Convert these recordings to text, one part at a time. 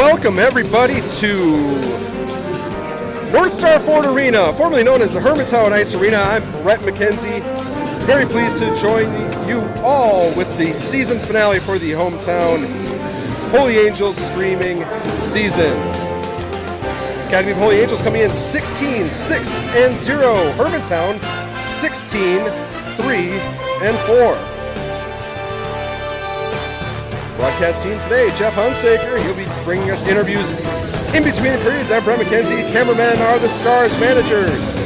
welcome everybody to North Star Ford Arena, formerly known as the Hermantown Ice Arena. I'm Brett McKenzie, very pleased to join you all with the season finale for the hometown Holy Angels streaming season. Academy of Holy Angels coming in 16-6-0, Hermantown 16-3-4. Broadcast team today, Jeff Hunsaker. He'll be bringing us interviews in between the periods. I'm Brett McKenzie. Cameramen are the Stars managers.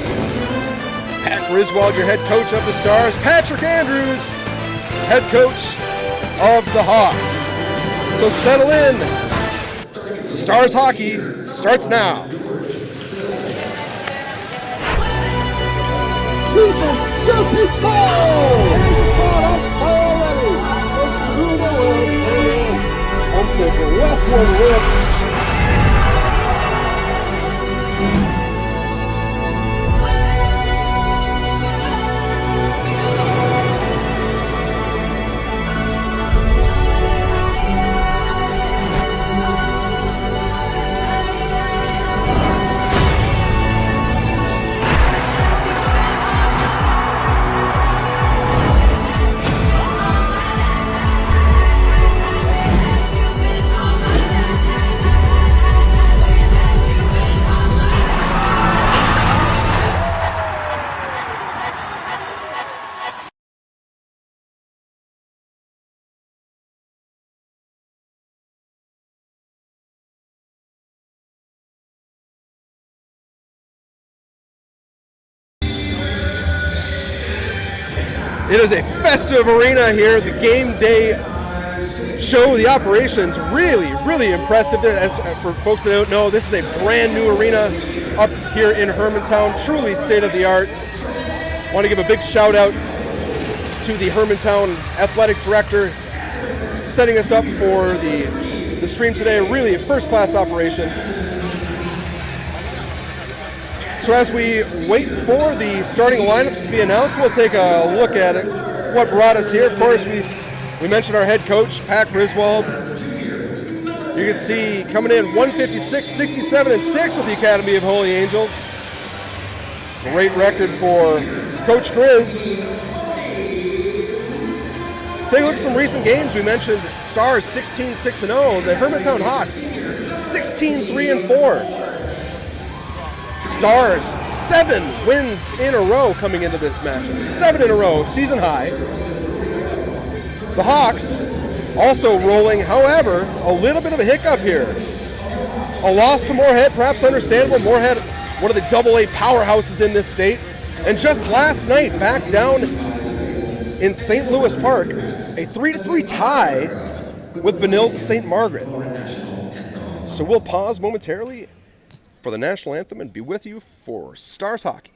Pat Griswold, your head coach of the Stars. Patrick Andrews, head coach of the Hawks. So settle in. Stars hockey starts now. Shoots his score! Here's a shot up already. Through the legs. Hunsaker left one rip. It is a festive arena here. The game day show, the operations, really impressive. As for folks that don't know, this is a brand new arena up here in Hermantown, truly state of the art. Want to give a big shout out to the Hermantown athletic director setting us up for the stream today. Really a first class operation. So as we wait for the starting lineups to be announced, we'll take a look at it, what brought us here. Of course, we mentioned our head coach, Pat Griswold. You can see coming in 156, 67, and 6 with the Academy of Holy Angels. Great record for Coach Grizz. Take a look at some recent games. We mentioned Stars 16-6-0, the Hermantown Hawks 16-3-4. Stars, 7 wins in a row coming into this matchup. 7 in a row, season high. The Hawks also rolling, however, a little bit of a hiccup here. A loss to Moorhead, perhaps understandable. Moorhead, one of the AA powerhouses in this state. And just last night, back down in St. Louis Park, a 3-3 tie with Benilde St. Margaret. So we'll pause momentarily for the national anthem and be with you for Stars hockey.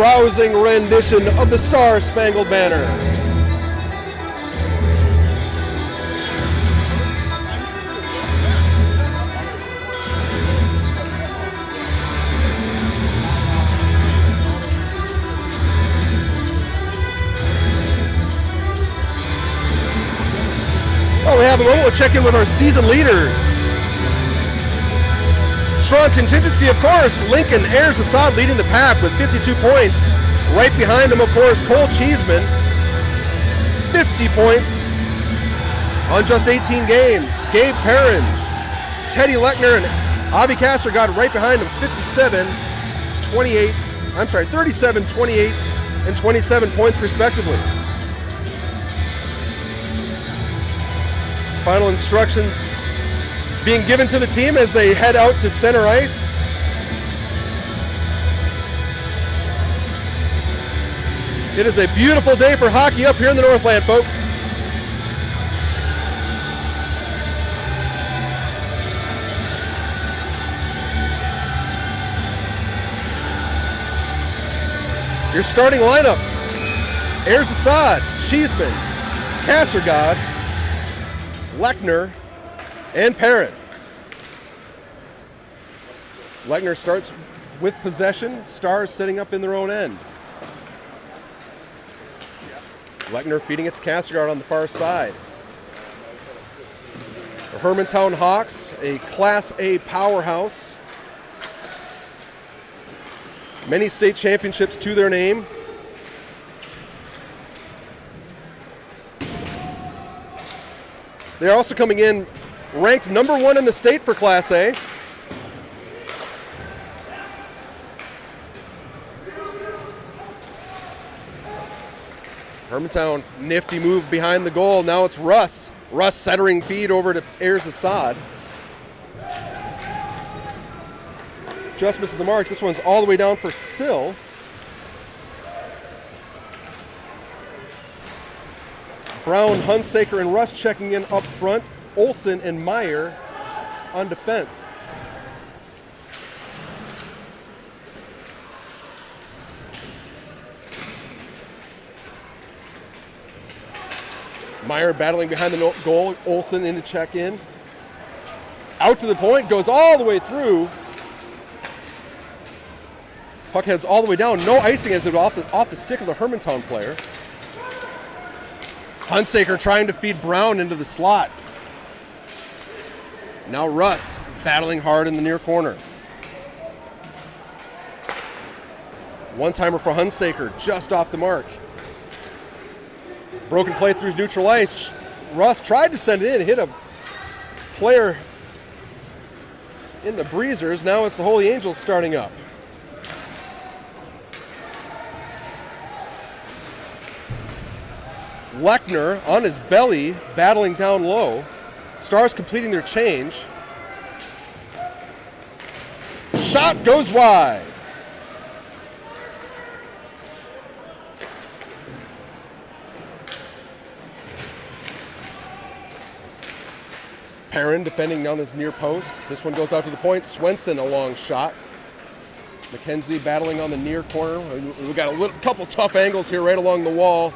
rousing rendition of the Star-Spangled Banner. Oh, we have a moment. We'll check in with our season leaders. Strong contingency, of course. Lincoln Ayers Assad leading the pack with 52 points. Right behind him, of course, Cole Cheeseman, 50 points on just 18 games. Gabe Perrin, Teddy Lechner, and Avi Castor got right behind him, 37, 28, and 27 points respectively. Final instructions being given to the team as they head out to center ice. It is a beautiful day for hockey up here in the Northland, folks. Your starting lineup: Ayers Assad, Cheeseman, Kassergod, Lechner, and Perrin. Lechner starts with possession. Stars sitting up in their own end. Lechner feeding it to Kassergod on the far side. The Hermantown Hawks, a Class A powerhouse. Many state championships to their name. They're also coming in ranked number 1 in the state for Class A. Hermantown, nifty move behind the goal. Now it's Russ. Russ centering feed over to Ayers Assad. Just misses the mark. This one's all the way down for Sill. Brown, Hunsaker, and Russ checking in up front. Olsen and Meyer on defense. Meyer battling behind the goal. Olsen in to check in. Out to the point, goes all the way through. Puck heads all the way down. No icing as it off the stick of the Hermantown player. Hunsaker trying to feed Brown into the slot. Now Russ battling hard in the near corner. One-timer for Hunsaker, just off the mark. Broken play through neutral ice. Russ tried to send it in, hit a player in the breezers. Now it's the Holy Angels starting up. Lechner on his belly, battling down low. Stars completing their change. Shot goes wide. Perrin defending down this near post. This one goes out to the point. Swenson a long shot. McKenzie battling on the near corner. We've got a couple tough angles here right along the wall.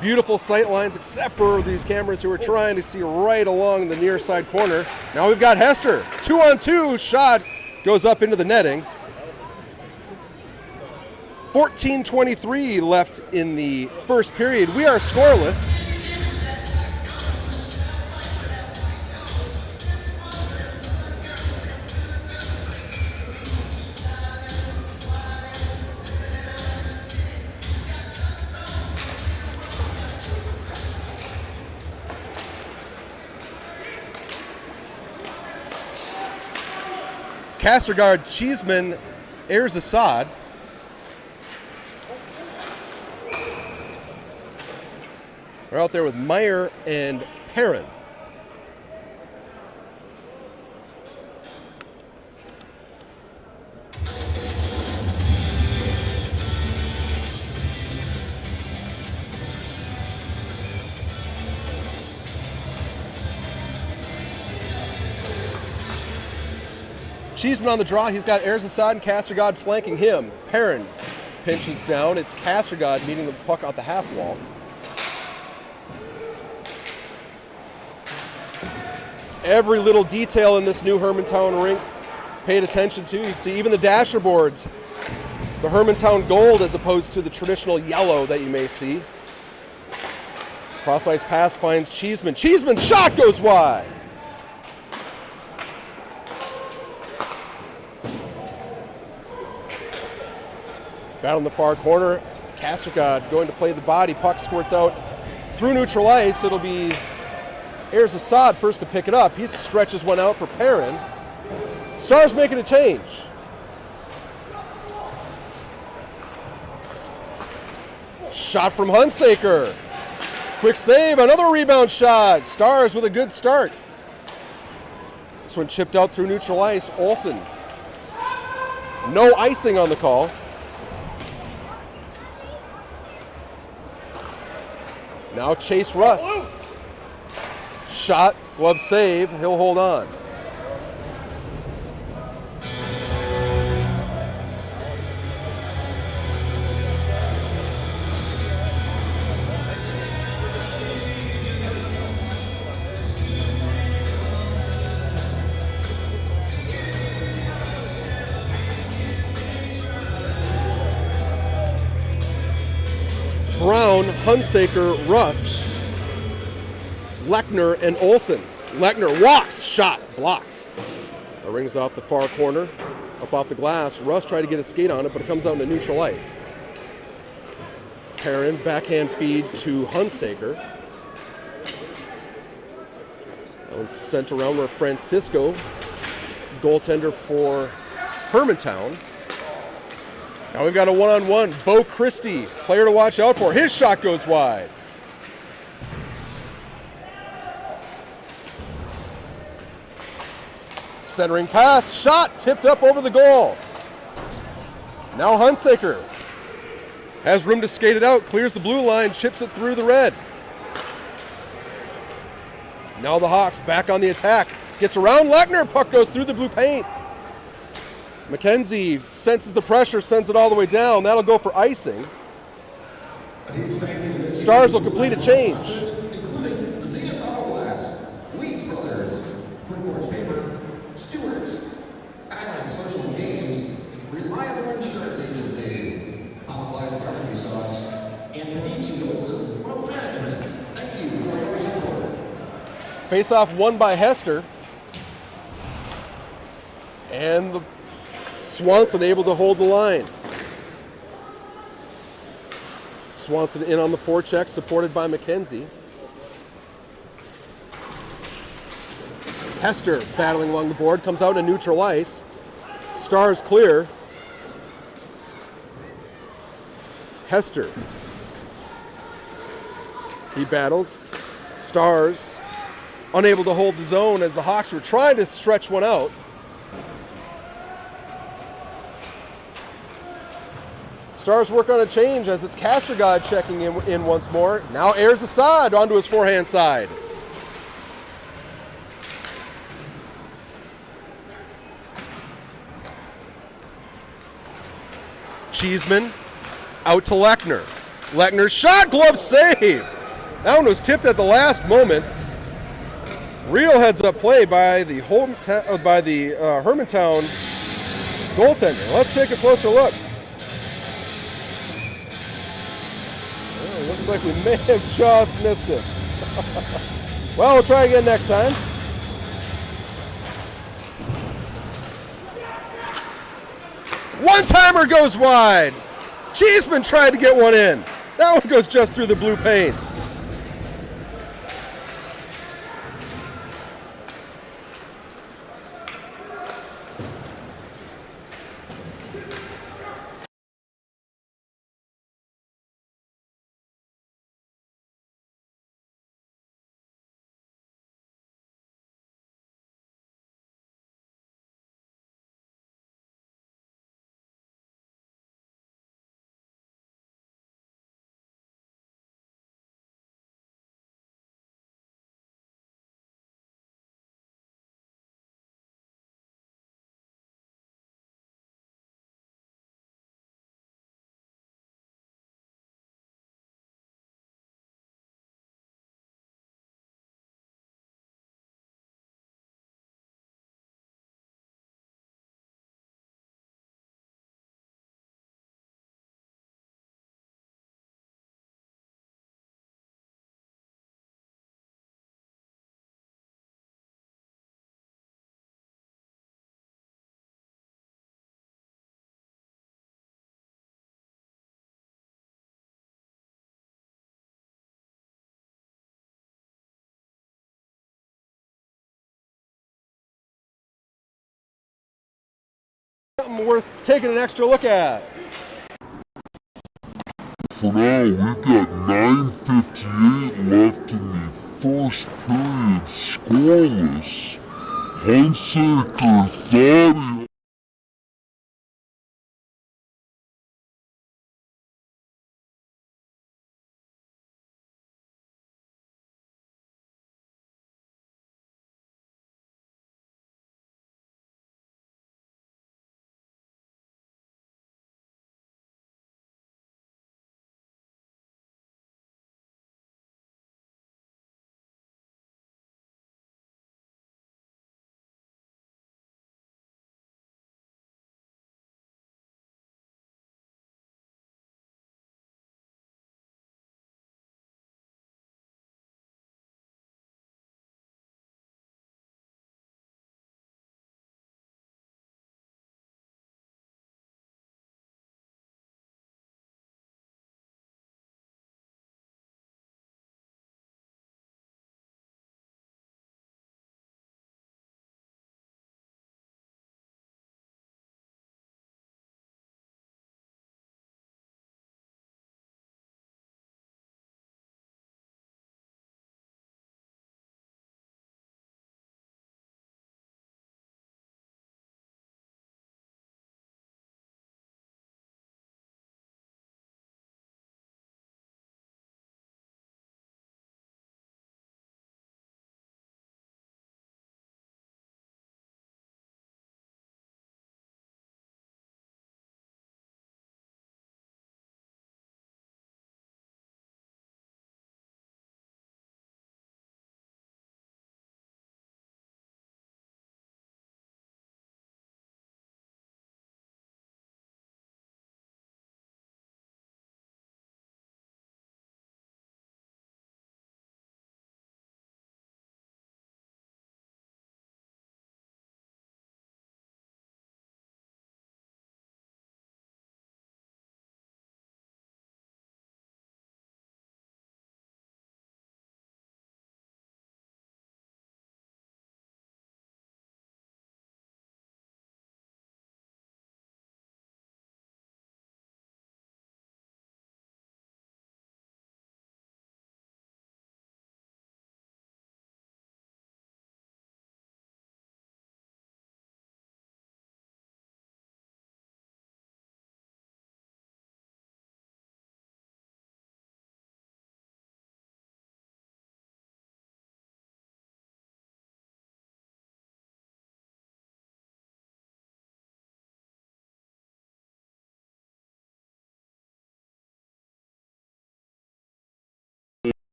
Beautiful sight lines, except for these cameras who are trying to see right along the near side corner. Now we've got Hester. 2-on-2 shot goes up into the netting. 14:23 left in the first period. We are scoreless. Kassergod, Cheeseman, Ayers Assad. We're out there with Meyer and Perrin. Cheeseman on the draw. He's got Ayers Assad and Kassergod flanking him. Perrin pinches down. It's Castergod meeting the puck at the half wall. Every little detail in this new Hermantown rink paid attention to. You can see even the dasher boards, the Hermantown gold as opposed to the traditional yellow that you may see. Cross-ice pass finds Cheeseman. Cheeseman's shot goes wide. Battle in the far corner. Castergod going to play the body. Puck squirts out through neutral ice. It'll be Ayers Assad first to pick it up. He stretches one out for Perrin. Stars making a change. Shot from Hunsaker. Quick save, another rebound shot. Stars with a good start. This one chipped out through neutral ice. Olsen. No icing on the call. Now Chase Russ. Shot, glove save, he'll hold on. Brown, Hunsaker, Russ, Lechner, and Olsen. Lechner walks, shot, blocked. It rings off the far corner, up off the glass. Russ tried to get a skate on it, but it comes out into neutral ice. Perrin, backhand feed to Hunsaker. That one's sent around where Francisco, goaltender for Hermantown. Now we've got a one-on-one. Bo Christie, player to watch out for. His shot goes wide. Centering pass, shot, tipped up over the goal. Now Hunsaker has room to skate it out, clears the blue line, chips it through the red. Now the Hawks back on the attack. Gets around Lechner, puck goes through the blue paint. McKenzie senses the pressure, sends it all the way down. That'll go for icing. Stars will complete a change. Including Zenith Auto Glass, Weeds Brothers, Quickports Paper, Stewart's, Island Social Games, Reliable Insurance Agency, Papa Clyde's Barbecue Sauce, and Panichi Olsen Wealth Management. Thank you for your support. Face-off won by Hester. And the Swanson able to hold the line. Swanson in on the forecheck, supported by McKenzie. Hester battling along the board, comes out in neutral ice. Stars clear. Hester. He battles. Stars unable to hold the zone as the Hawks were trying to stretch one out. Stars work on a change as it's Castergod checking in once more. Now Ayers Assad onto his forehand side. Cheeseman out to Lechner. Lechner's shot, glove save. That one was tipped at the last moment. Real heads-up play by the Hermantown goaltender. Let's take a closer look. Looks like we may have just missed it. Well, we'll try again next time. One-timer goes wide. Cheeseman tried to get one in. That one goes just through the blue paint. something worth taking an extra look at. For now, we've got 9:58 left in the first period, scoreless. Hunsaker 30.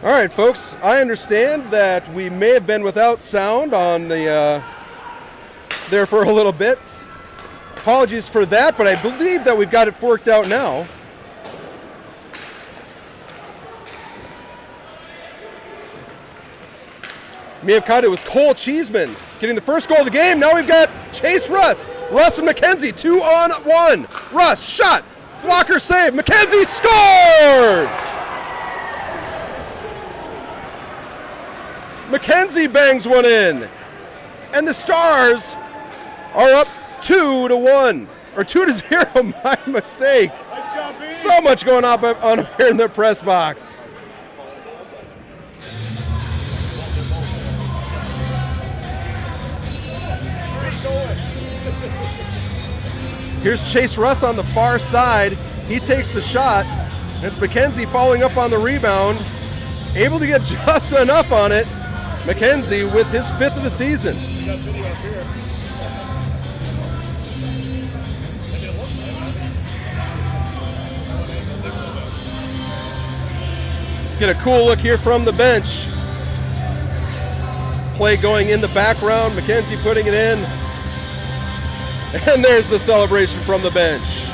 All right, folks, I understand that we may have been without sound on the there for a little bit. Apologies for that, but I believe that we've got it worked out now. May have caught it was Cole Cheeseman getting the first goal of the game. Now we've got Chase Russ. Russ and McKenzie, 2-on-1. Russ, shot, blocker save. McKenzie scores! McKenzie bangs one in. And the Stars are up 2-1, or 2-0, my mistake. So much going on up here in the press box. Here's Chase Russ on the far side. He takes the shot. It's McKenzie following up on the rebound. Able to get just enough on it. McKenzie with his 5th of the season. Get a cool look here from the bench. Play going in the background. McKenzie putting it in. And there's the celebration from the bench.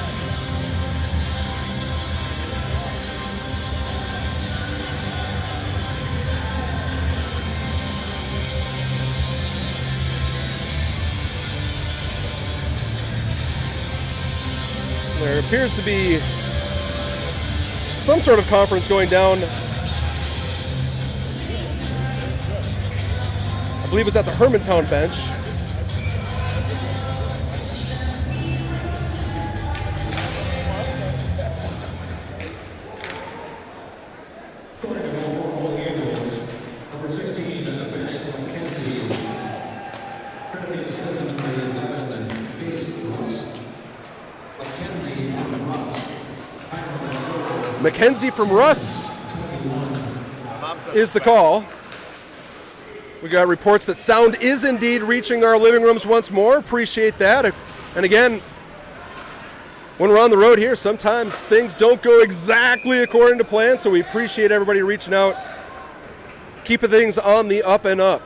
There appears to be some sort of conference going down. I believe it's at the Hermantown bench. Number 16, Bennett McKenzie. Credit the assist number 11, Pace Russ. McKenzie from Russ is the call. We got reports that sound is indeed reaching our living rooms once more. Appreciate that. And again, when we're on the road here, sometimes things don't go exactly according to plan, so we appreciate everybody reaching out, keeping things on the up and up.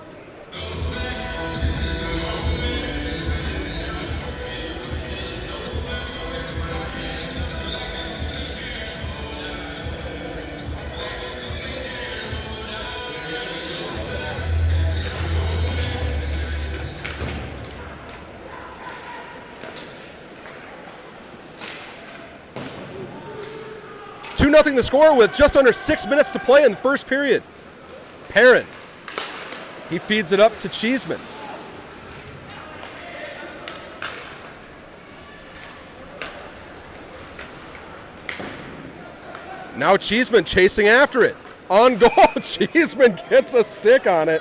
Nothing the score with just under 6 minutes to play in the first period. Perrin. He feeds it up to Cheeseman. Now Cheeseman chasing after it. On goal, Cheeseman gets a stick on it.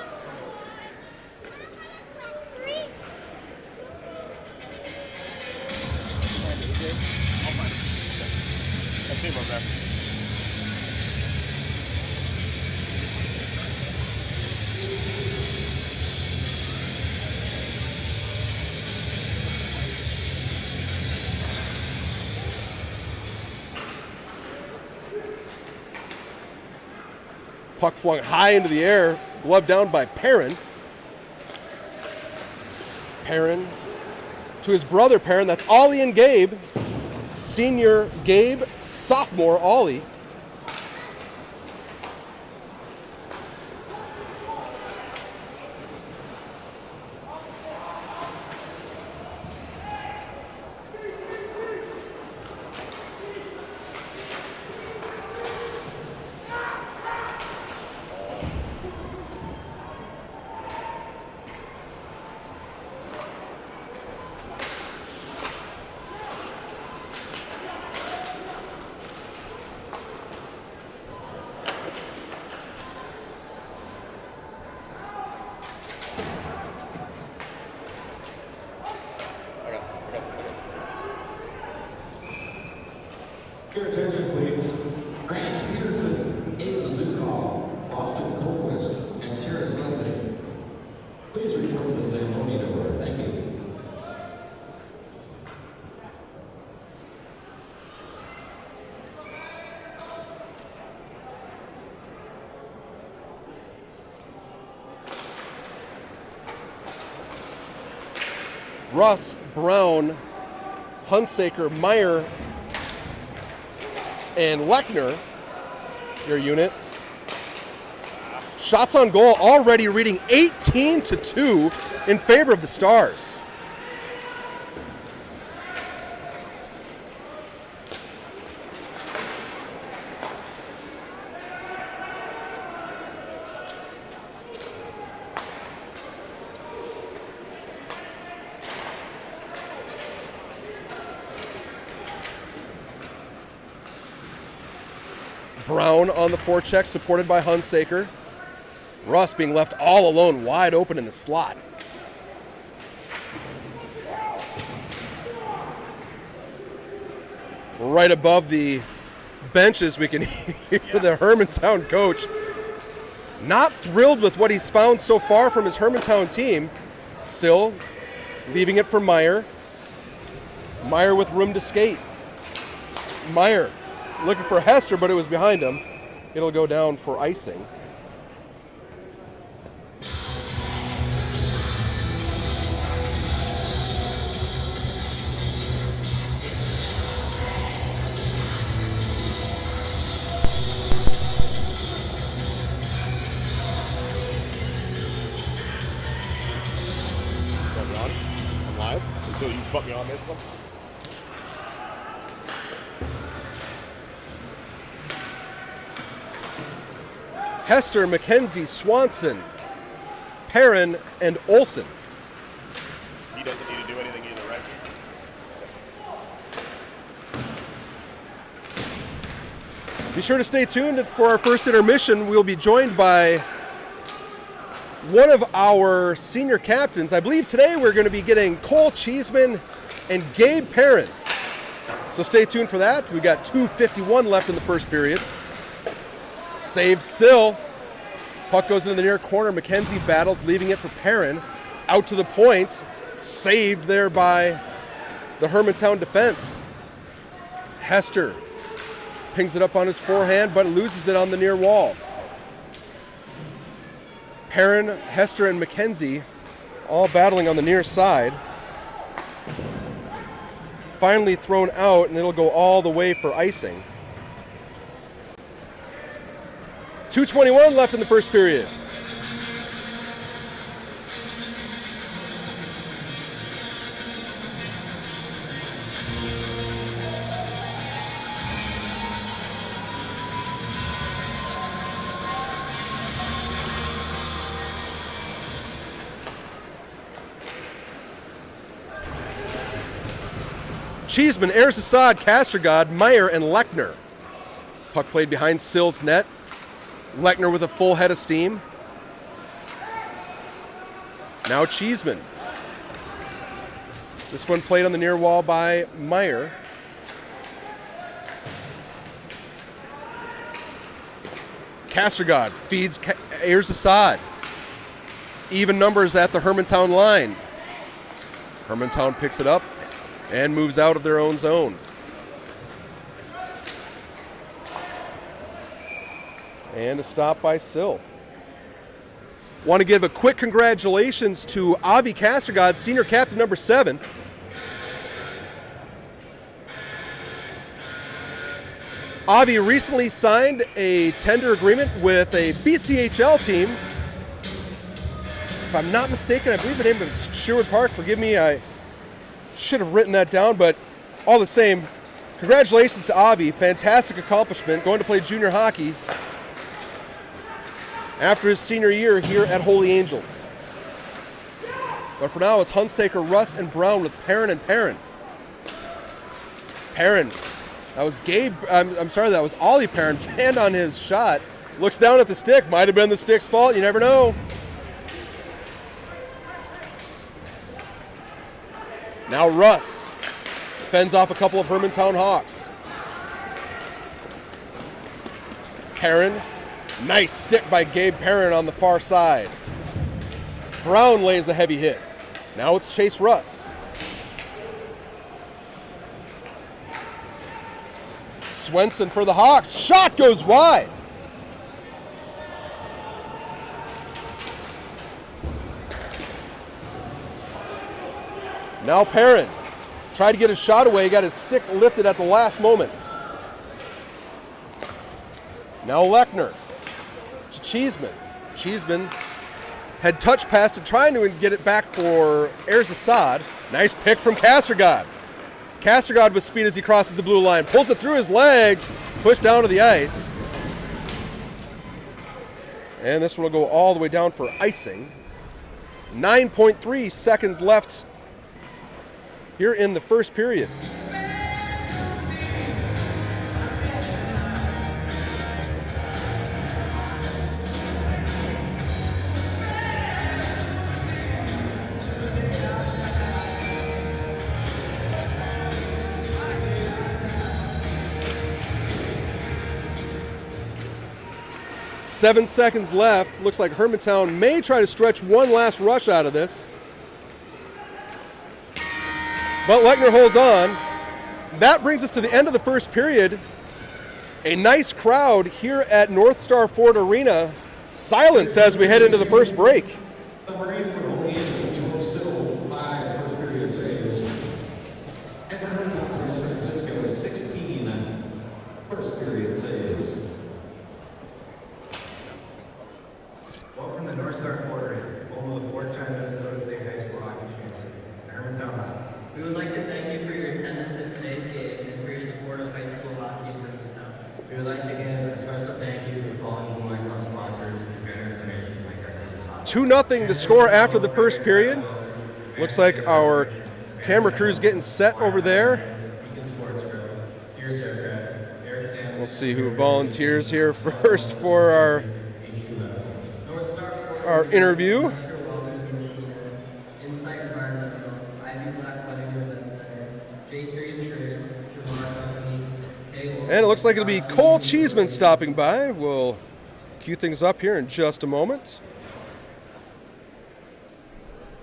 Puck flung high into the air, glove down by Perrin. Perrin to his brother Perrin, that's Ollie and Gabe. Senior Gabe, sophomore Ollie. Your attention, please. Grant Peterson, Ava Zukov, Austin Colquist, and Terrence Lindsay. Please report to the Zamboni door. Thank you. Russ, Brown, Hunsaker, Meyer, and Lechner, your unit. Shots on goal already reading 18-2 in favor of the Stars. Brown on the forecheck, supported by Hunsaker. Russ being left all alone, wide open in the slot. Right above the benches, we can hear the Hermantown coach not thrilled with what he's found so far from his Hermantown team. Sill leaving it for Meyer. Meyer with room to skate. Meyer looking for Hester, but it was behind him. It'll go down for icing. I'm live until you put me on this one. Hester, McKenzie, Swanson, Perrin, and Olson. He doesn't need to do anything either, right? Be sure to stay tuned for our first intermission. We'll be joined by one of our senior captains. I believe today we're going to be getting Cole Cheeseman and Gabe Perrin. So stay tuned for that. We got 2:51 left in the first period. Save Sill. Puck goes into the near corner. McKenzie battles, leaving it for Perrin. Out to the point. Saved there by the Hermantown defense. Hester pings it up on his forehand, but loses it on the near wall. Perrin, Hester, and McKenzie all battling on the near side. Finally thrown out, and it'll go all the way for icing. 2:21 left in the first period. Cheeseman, Erzsad, Castergod, Meyer, and Lechner. Puck played behind Sill's net. Lechner with a full head of steam. Now Cheeseman. This one played on the near wall by Meyer. Castergod feeds Erzsad. Even numbers at the Hermantown line. Hermantown picks it up and moves out of their own zone. And a stop by Sill. Want to give a quick congratulations to Avi Castergod, senior captain number 7. Avi recently signed a tender agreement with a BCHL team. If I'm not mistaken, I believe the name is Sherwood Park. Forgive me, I should have written that down, but all the same, congratulations to Avi. Fantastic accomplishment, going to play junior hockey after his senior year here at Holy Angels. But for now, it's Hunsaker, Russ, and Brown with Perrin and Perrin. Perrin, that was that was Ollie Perrin, fanned on his shot. Looks down at the stick, might have been the stick's fault, you never know. Now Russ fends off a couple of Hermantown Hawks. Perrin, nice stick by Gabe Perrin on the far side. Brown lays a heavy hit. Now it's Chase Russ. Swenson for the Hawks. Shot goes wide. Now Perrin tried to get his shot away, got his stick lifted at the last moment. Now Lechner to Cheeseman. Cheeseman had touch pass to trying to get it back for Erzsad. Nice pick from Castergod. Castergod with speed as he crosses the blue line. Pulls it through his legs, pushed down to the ice. And this one will go all the way down for icing. 9.3 seconds left here in the first period. 7 seconds left. Looks like Hermantown may try to stretch one last rush out of this. But Lechner holds on. That brings us to the end of the first period. A nice crowd here at North Star Ford Arena, silenced as we head into the first break. Number 8 for the Holy Angels, George Sill, 5 first period saves. And for Hermantown, San Francisco, 16 first period saves. Welcome to North Star Ford Arena, home of the four-time Minnesota State High School hockey champions, the Hermantown Hawks. We would like to thank you for your attendance at today's game and for your support of high school hockey in Hermantown. We would like to give a special thank you to the following Blue Line Club sponsors whose generous donations make our season possible. 2-0 the score after the first period. Looks like our camera crew's getting set over there. Beacon Sports Grill, Sears Aircraft, Eric Sands. We'll see who volunteers here first for our interview. Industrial Welders and Machinists, Insight Environmental, Ivy Black Wedding and Event Center, J3 Insurance, Jamar Company, K. And it looks like it'll be Cole Cheeseman stopping by. We'll cue things up here in just a moment.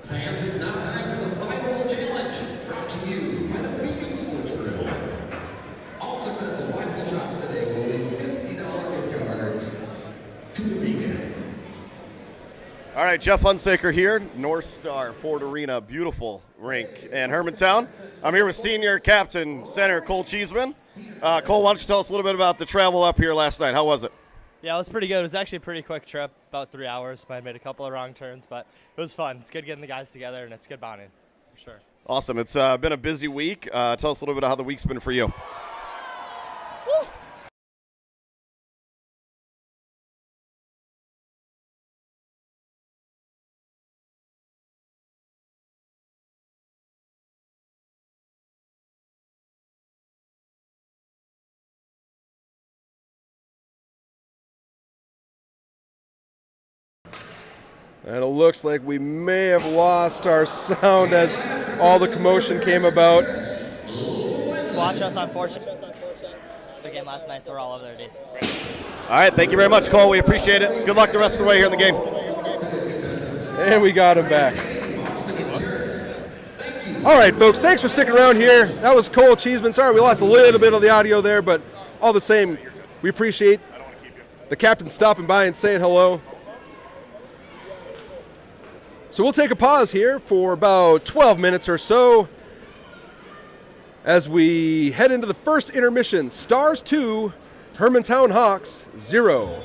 Fans, it's now time for the final challenge, brought to you by the Beacon Sports Grill. All successful 5-hole shots today will win $50 gift cards to the Beacon. All right, Jeff Hunsaker here, North Star Ford Arena, beautiful rink in Hermantown. I'm here with senior captain, center Cole Cheeseman. Cole, why don't you tell us a little bit about the travel up here last night? How was it? Yeah, it was pretty good. It was actually a pretty quick trip, about 3 hours. I made a couple of wrong turns, but it was fun. It's good getting the guys together, and it's good bonding, for sure. Awesome. It's been a busy week. Tell us a little bit of how the week's been for you. And it looks like we may have lost our sound as all the commotion came about. Watch us on the game last night, so we're all over there, dude. All right, thank you very much, Cole. We appreciate it. Good luck the rest of the way here in the game. And we got him back. All right, folks, thanks for sticking around here. That was Cole Cheeseman. Sorry we lost a little bit of the audio there, but all the same, we appreciate the captain stopping by and saying hello. So we'll take a pause here for about 12 minutes or so as we head into the first intermission. Stars 2, Hermantown Hawks 0.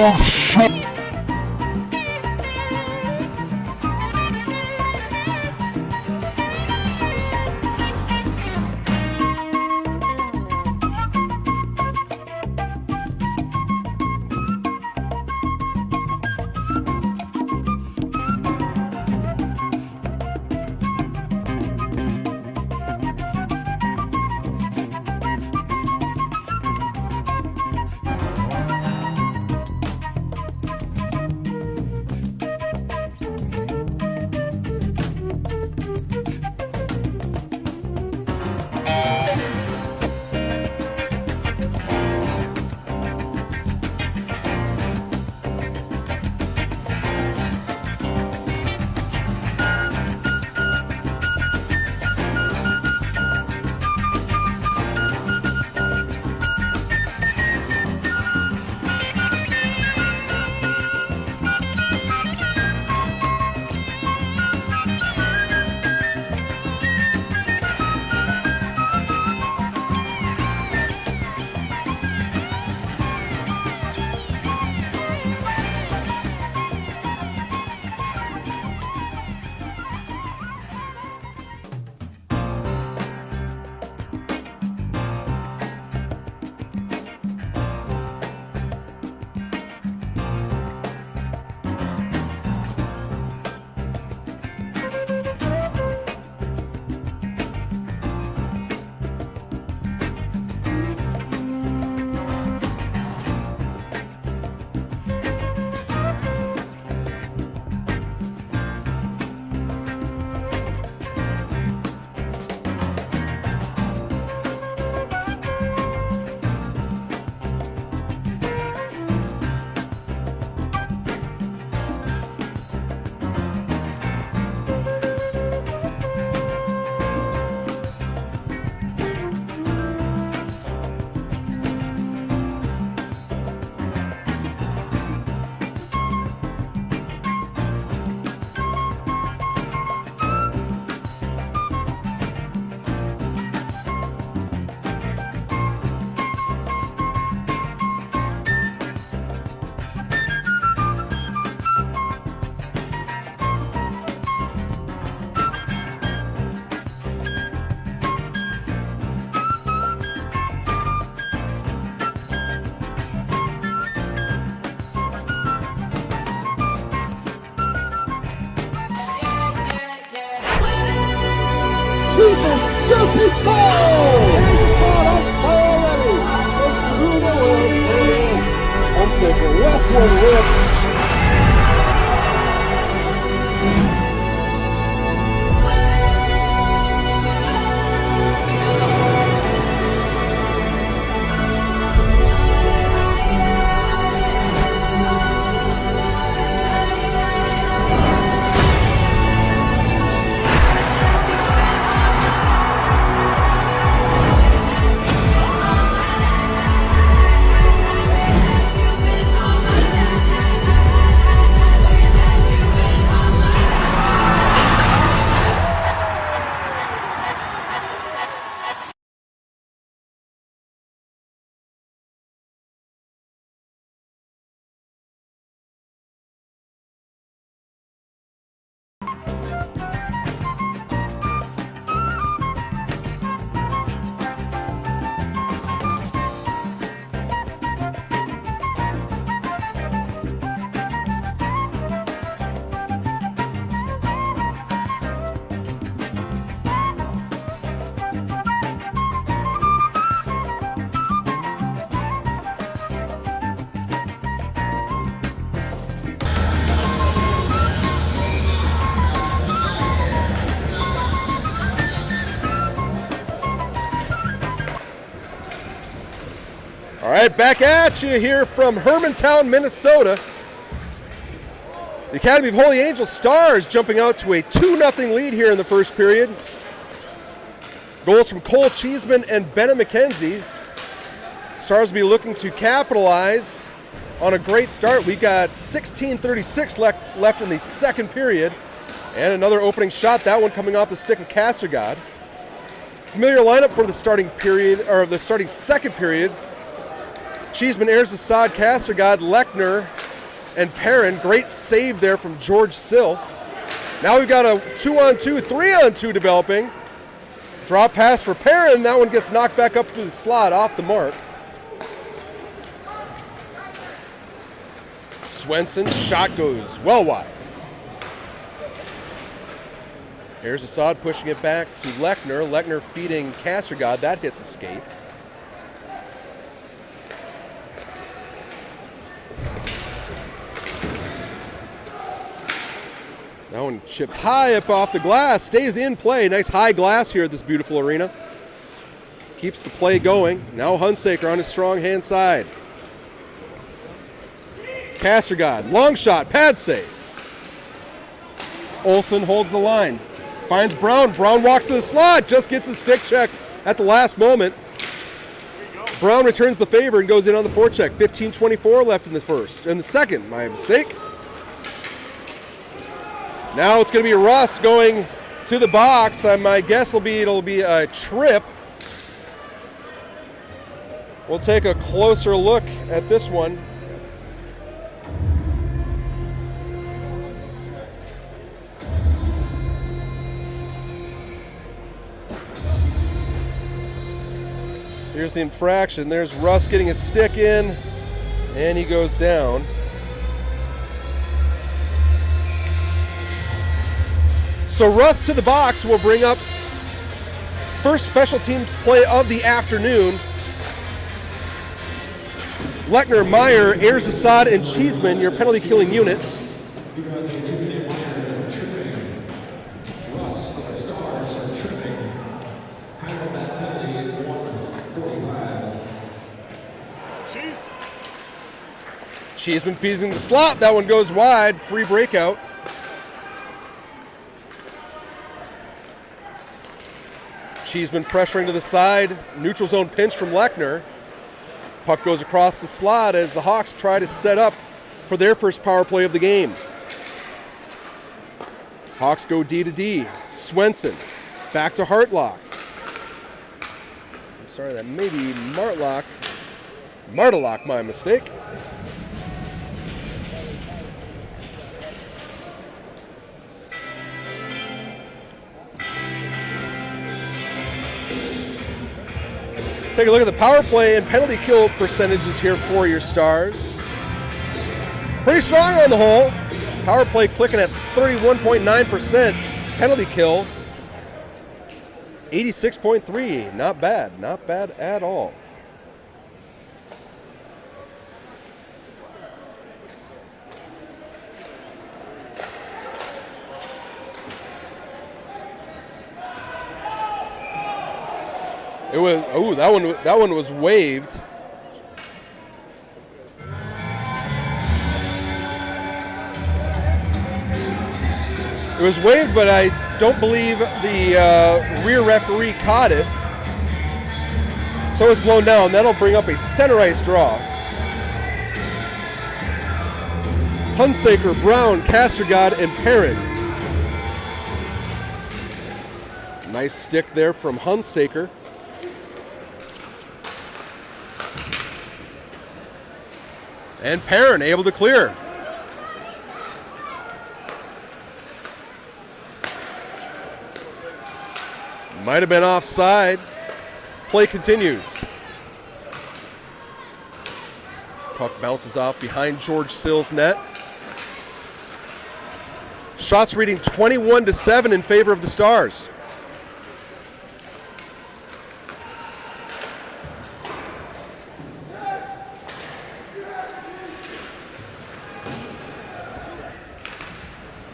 fourth shot. Cheeseman shoots his score! There's a shot up by already. Goes through the lips and in. Unsafer left one rip. All right, back at you here from Hermantown, Minnesota. The Academy of Holy Angel Stars jumping out to a 2-0 lead here in the first period. Goals from Cole Cheeseman and Bennett McKenzie. Stars will be looking to capitalize on a great start. We got 16:36 left in the second period. And another opening shot, that one coming off the stick of Castergod. Familiar lineup for the starting period, or the starting second period. Cheeseman airs the sod, Castergod, Lechner, and Perrin. Great save there from George Sill. Now we've got a 2-on-2, 3-on-2 developing. Drop pass for Perrin. That one gets knocked back up through the slot, off the mark. Swenson, shot goes well wide. Here's Assad pushing it back to Lechner. Lechner feeding Castergod. That hits a skate. That one chipped high up off the glass. Stays in play. Nice high glass here at this beautiful arena. Keeps the play going. Now Hunsaker on his strong hand side. Castergod, long shot, pad save. Olsen holds the line. Finds Brown. Brown walks to the slot. Just gets his stick checked at the last moment. Brown returns the favor and goes in on the forecheck. 15:24 left in the first. In the second, my mistake. Now it's going to be Russ going to the box. My guess will be it'll be a trip. We'll take a closer look at this one. Here's the infraction. There's Russ getting his stick in, and he goes down. So Russ to the box will bring up first special teams play of the afternoon. Lechner, Meyer, Ayers, Assad, and Cheeseman, your penalty killing units. Because a 2-minute minor for tripping. Russ for the Stars for tripping. Time of that penalty at 1:45. Cheeseman feeds in the slot. That one goes wide. Free breakout. Cheeseman pressuring to the side. Neutral zone pinch from Lechner. Puck goes across the slot as the Hawks try to set up for their first power play of the game. Hawks go D to D. Swenson back to Hartlock. I'm sorry, that may be Martlock. Martlock, my mistake. Take a look at the power play and penalty kill percentages here for your Stars. Pretty strong on the whole. Power play clicking at 31.9%. Penalty kill, 86.3. Not bad. Not bad at all. It was that one was waived. It was waived, but I don't believe the rear referee caught it. So it's blown down. That'll bring up a center ice draw. Hunsaker, Brown, Castergod, and Perrin. Nice stick there from Hunsaker. And Perrin able to clear. Might have been offside. Play continues. Puck bounces off behind George Sill's net. Shots reading 21-7 in favor of the Stars.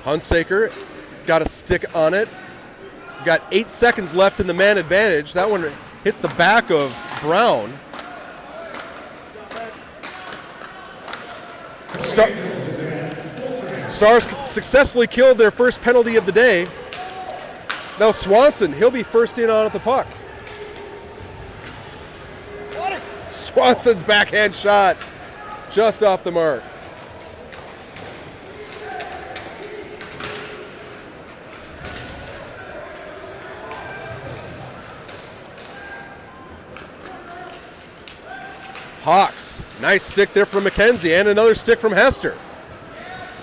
Hunsaker got a stick on it. Got 8 seconds left in the man advantage. That one hits the back of Brown. Stars successfully killed their first penalty of the day. Now Swanson, he'll be first in on at the puck. Swanson's backhand shot just off the mark. Hawks, nice stick there from McKenzie, and another stick from Hester.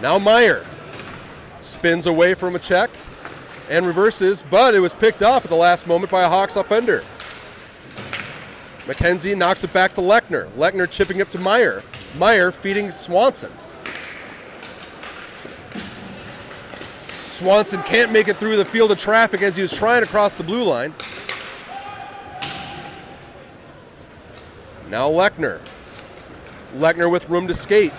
Now Meyer spins away from a check and reverses, but it was picked off at the last moment by a Hawks offender. McKenzie knocks it back to Lechner. Lechner chipping up to Meyer. Meyer feeding Swanson. Swanson can't make it through the field of traffic as he was trying to cross the blue line. Now Lechner. Lechner with room to skate.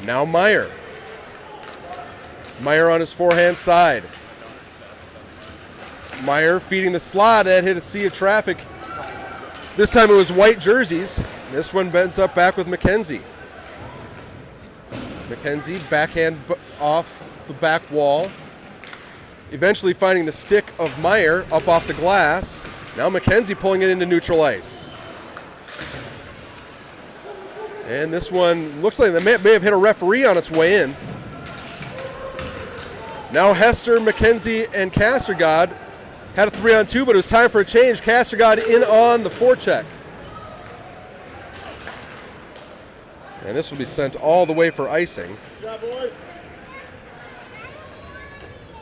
Now Meyer. Meyer on his forehand side. Meyer feeding the slot that hit a sea of traffic. This time it was white jerseys. This one bends up back with McKenzie. McKenzie backhand off the back wall. Eventually finding the stick of Meyer up off the glass. Now McKenzie pulling it into neutral ice. And this one looks like they may have hit a referee on its way in. Now Hester, McKenzie, and Castergod had a 3-on-2, but it was time for a change. Castergod in on the forecheck. And this will be sent all the way for icing. Good job, boys.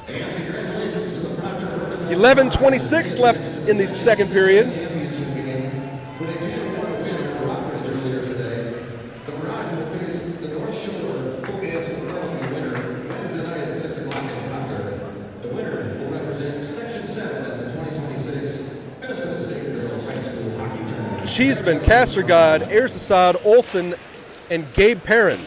And congratulations to the Proctor Hermantown 11:26 left in the second period. Championship game with a 10-1 win over Rockridge earlier today. The Mirage will face the North Shore Folk Rugby winner Wednesday night at 6 o'clock in Proctor. The winner will represent Section 7 at the 2026 Minnesota State Girls High School Hockey Tournament. Cheeseman, Castergod, Erzsad, Olsen, and Gabe Perrin.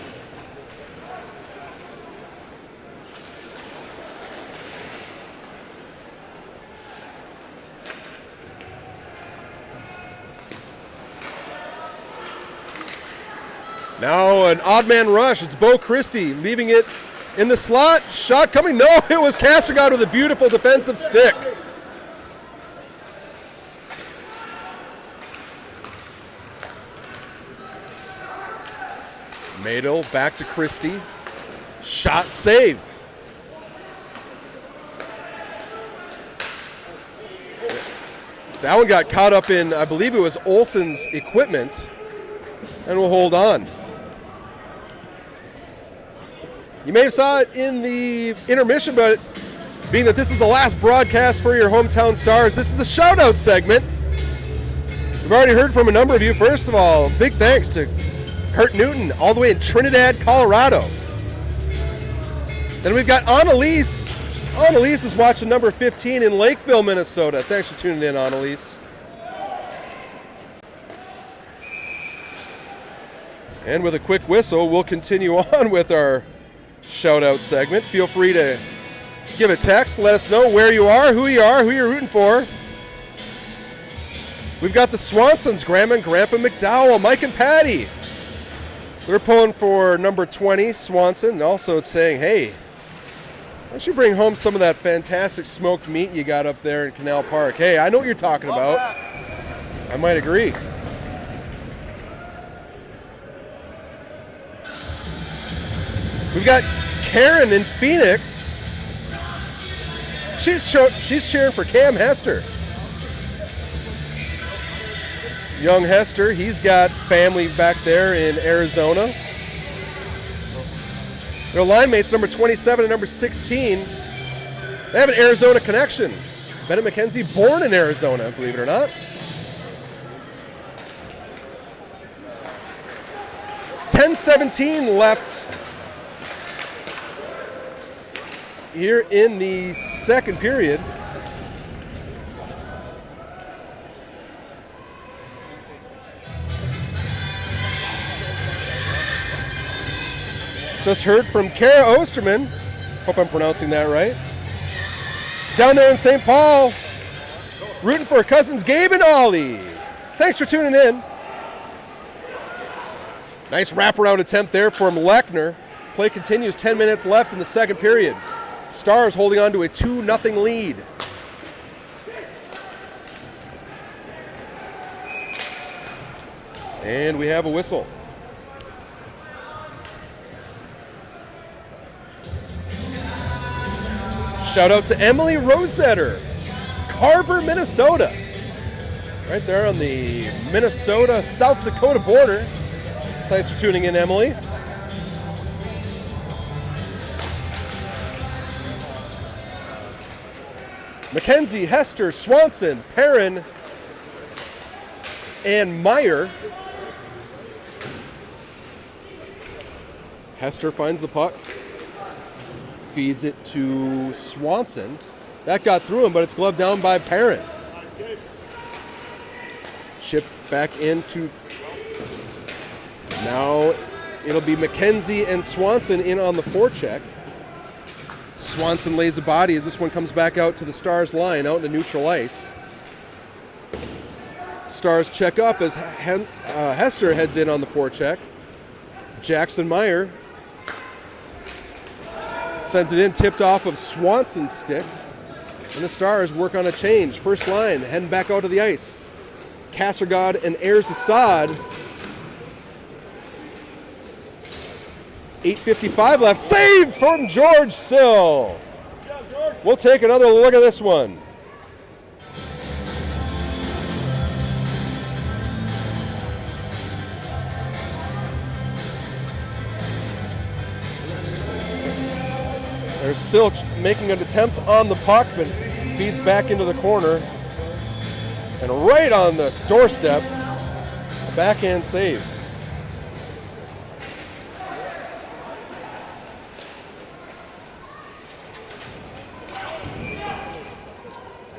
Now an odd man rush. It's Bo Christie leaving it in the slot. Shot coming. No, it was Castergod with a beautiful defensive stick. Madel back to Christie. Shot save. That one got caught up in, I believe it was Olsen's equipment, and will hold on. You may have saw it in the intermission, but being that this is the last broadcast for your hometown stars, this is the shout-out segment. We've already heard from a number of you. First of all, big thanks to Kurt Newton, all the way in Trinidad, Colorado. Then we've got Annalise. Annalise is watching number 15 in Lakeville, Minnesota. Thanks for tuning in, Annalise. And with a quick whistle, we'll continue on with our shout-out segment. Feel free to give a text. Let us know where you are, who you're rooting for. We've got the Swansons, Grandma and Grandpa McDowell, Mike and Patty. They're pulling for number 20, Swanson, and also it's saying, hey, why don't you bring home some of that fantastic smoked meat you got up there in Canal Park? Hey, I know what you're talking about. I might agree. We've got Karen in Phoenix. She's cheering for Cam Hester. Young Hester, he's got family back there in Arizona. Their line mates, number 27 and number 16, they have an Arizona connection. Bennett McKenzie, born in Arizona, believe it or not. 10:17 left here in the second period. Just heard from Kara Osterman. Hope I'm pronouncing that right. Down there in St. Paul, rooting for her cousins Gabe and Ollie. Thanks for tuning in. Nice wraparound attempt there from Lechner. Play continues, 10 minutes left in the second period. Stars holding on to a 2-0 lead. And we have a whistle. Shout out to Emily Rosetter, Carver, Minnesota. Right there on the Minnesota-South Dakota border. Thanks for tuning in, Emily. McKenzie, Hester, Swanson, Perrin, and Meyer. Hester finds the puck, feeds it to Swanson. That got through him, but it's gloved down by Perrin. Chipped back into. Now it'll be McKenzie and Swanson in on the forecheck. Swanson lays a body as this one comes back out to the Stars line, out into neutral ice. Stars check up as Hester heads in on the forecheck. Jackson Meyer sends it in, tipped off of Swanson's stick. And the Stars work on a change. First line, heading back out to the ice. Kassergod and Ayers Assad. 8:55 left. Save from George Sill. We'll take another look at this one. There's Sill making an attempt on the puck, but feeds back into the corner. And right on the doorstep, a backhand save.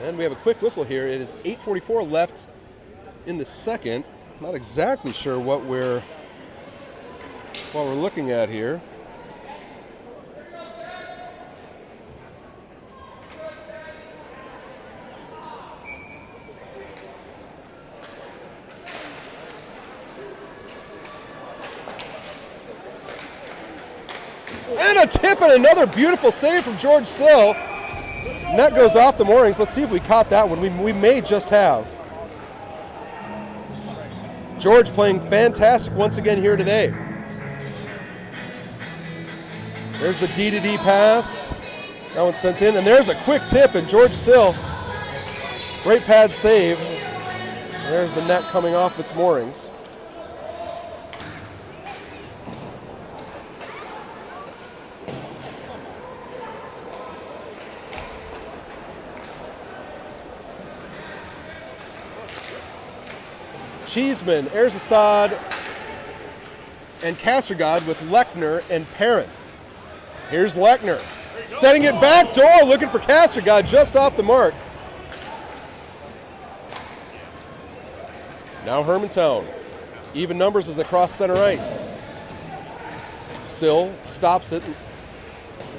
And we have a quick whistle here. It is 8:44 left in the second. Not exactly sure what we're looking at here. And a tip and another beautiful save from George Sill. Net goes off the moorings. Let's see if we caught that one. We may just have. George playing fantastic once again here today. There's the D-to-D pass. That one sent in. And there's a quick tip, and George Sill, great pad save. There's the net coming off its moorings. Cheeseman, Ayers Assad, and Kassergod with Lechner and Perrin. Here's Lechner, setting it back door, looking for Kassergod, just off the mark. Now Hermantown, even numbers as they cross center ice. Sill stops it,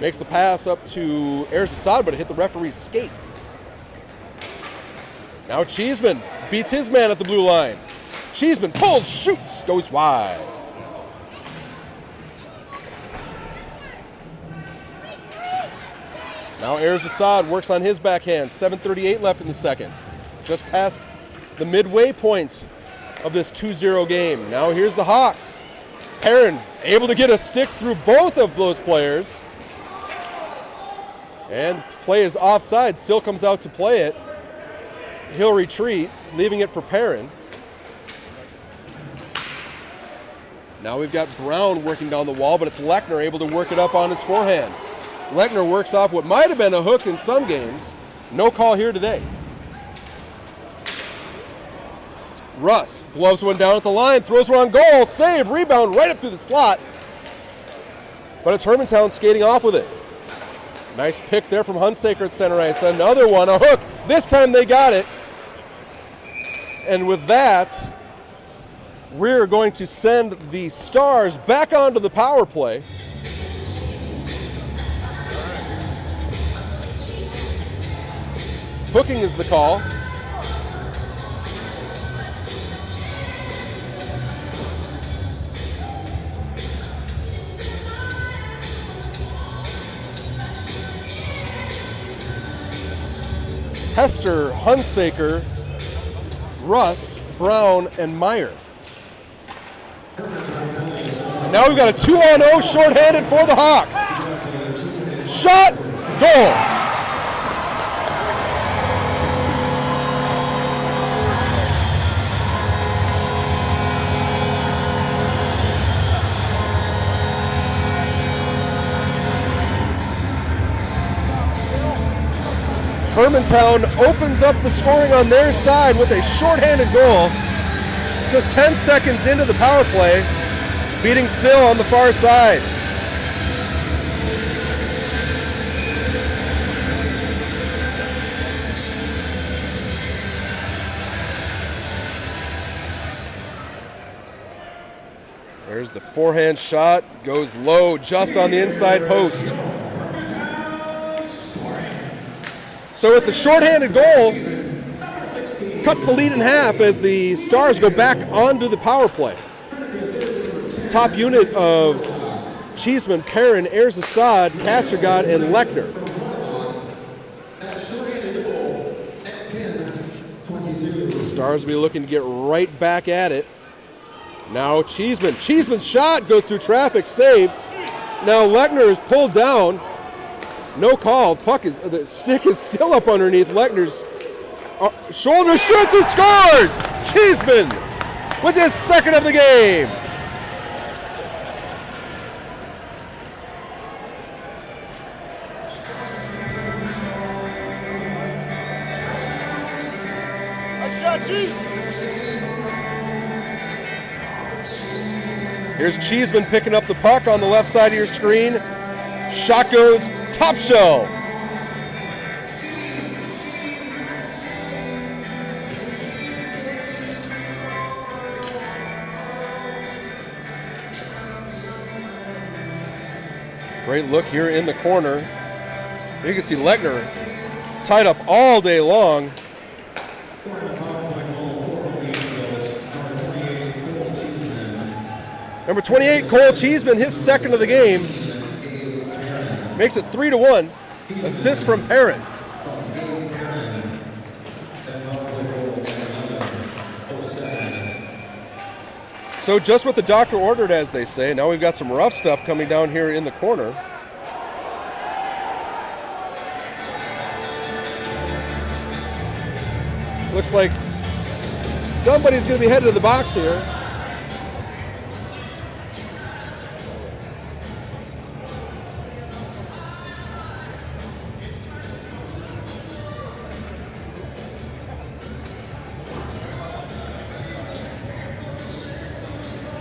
makes the pass up to Ayers Assad, but it hit the referee's skate. Now Cheeseman beats his man at the blue line. Cheeseman pulls, shoots, goes wide. Now Ayers Assad works on his backhand. 7:38 left in the second. Just past the midway point of this 2-0 game. Now here's the Hawks. Perrin able to get a stick through both of those players. And play is offside. Sill comes out to play it. He'll retreat, leaving it for Perrin. Now we've got Brown working down the wall, but it's Lechner able to work it up on his forehand. Lechner works off what might have been a hook in some games. No call here today. Russ gloves one down at the line, throws one on goal, save, rebound, right up through the slot. But it's Hermantown skating off with it. Nice pick there from Hunsaker at center ice. Another one, a hook. This time they got it. And with that, we're going to send the Stars back onto the power play. Hooking is the call. Hester, Hunsaker, Russ, Brown, and Meyer. Now we've got a 2-on-0 shorthanded for the Hawks. Shot, goal. Hermantown opens up the scoring on their side with a shorthanded goal. Just 10 seconds into the power play, beating Sill on the far side. There's the forehand shot, goes low just on the inside post. So with the shorthanded goal, cuts the lead in half as the Stars go back onto the power play. Top unit of Cheeseman, Perrin, Erzsad, Castergod, and Lechner. Stars will be looking to get right back at it. Now Cheeseman. Cheeseman's shot goes through traffic, saved. Now Lechner is pulled down. No call. The stick is still up underneath Lechner's shoulder, shoots and scores! Cheeseman with his second of the game. Nice shot, Cheeseman. Here's Cheeseman picking up the puck on the left side of your screen. Shot goes top shelf. Great look here in the corner. You can see Lechner tied up all day long. Number 28, Cole Cheeseman, his second of the game. Makes it 3-1. Assist from Perrin. So just what the doctor ordered, as they say. Now we've got some rough stuff coming down here in the corner. Looks like somebody's going to be headed to the box here.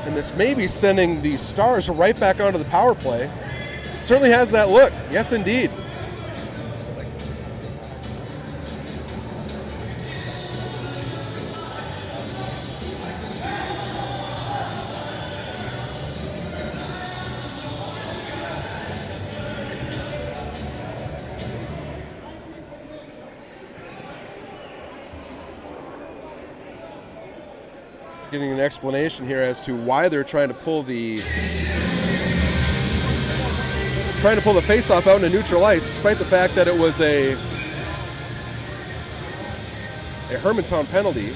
And this may be sending the Stars right back onto the power play. Certainly has that look. Yes, indeed. Getting an explanation here as to why they're trying to pull the face-off out into neutral ice, despite the fact that it was a Hermantown penalty.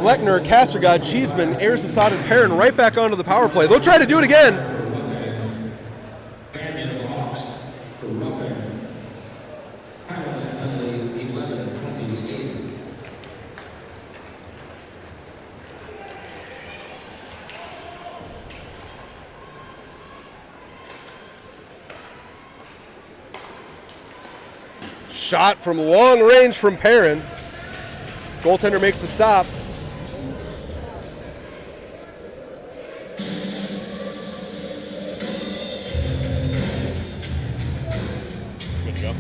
Lechner, Castergod, Cheeseman, Erzsad, and Perrin right back onto the power play. They'll try to do it again. Shot from long range from Perrin. Goaltender makes the stop. Good to go.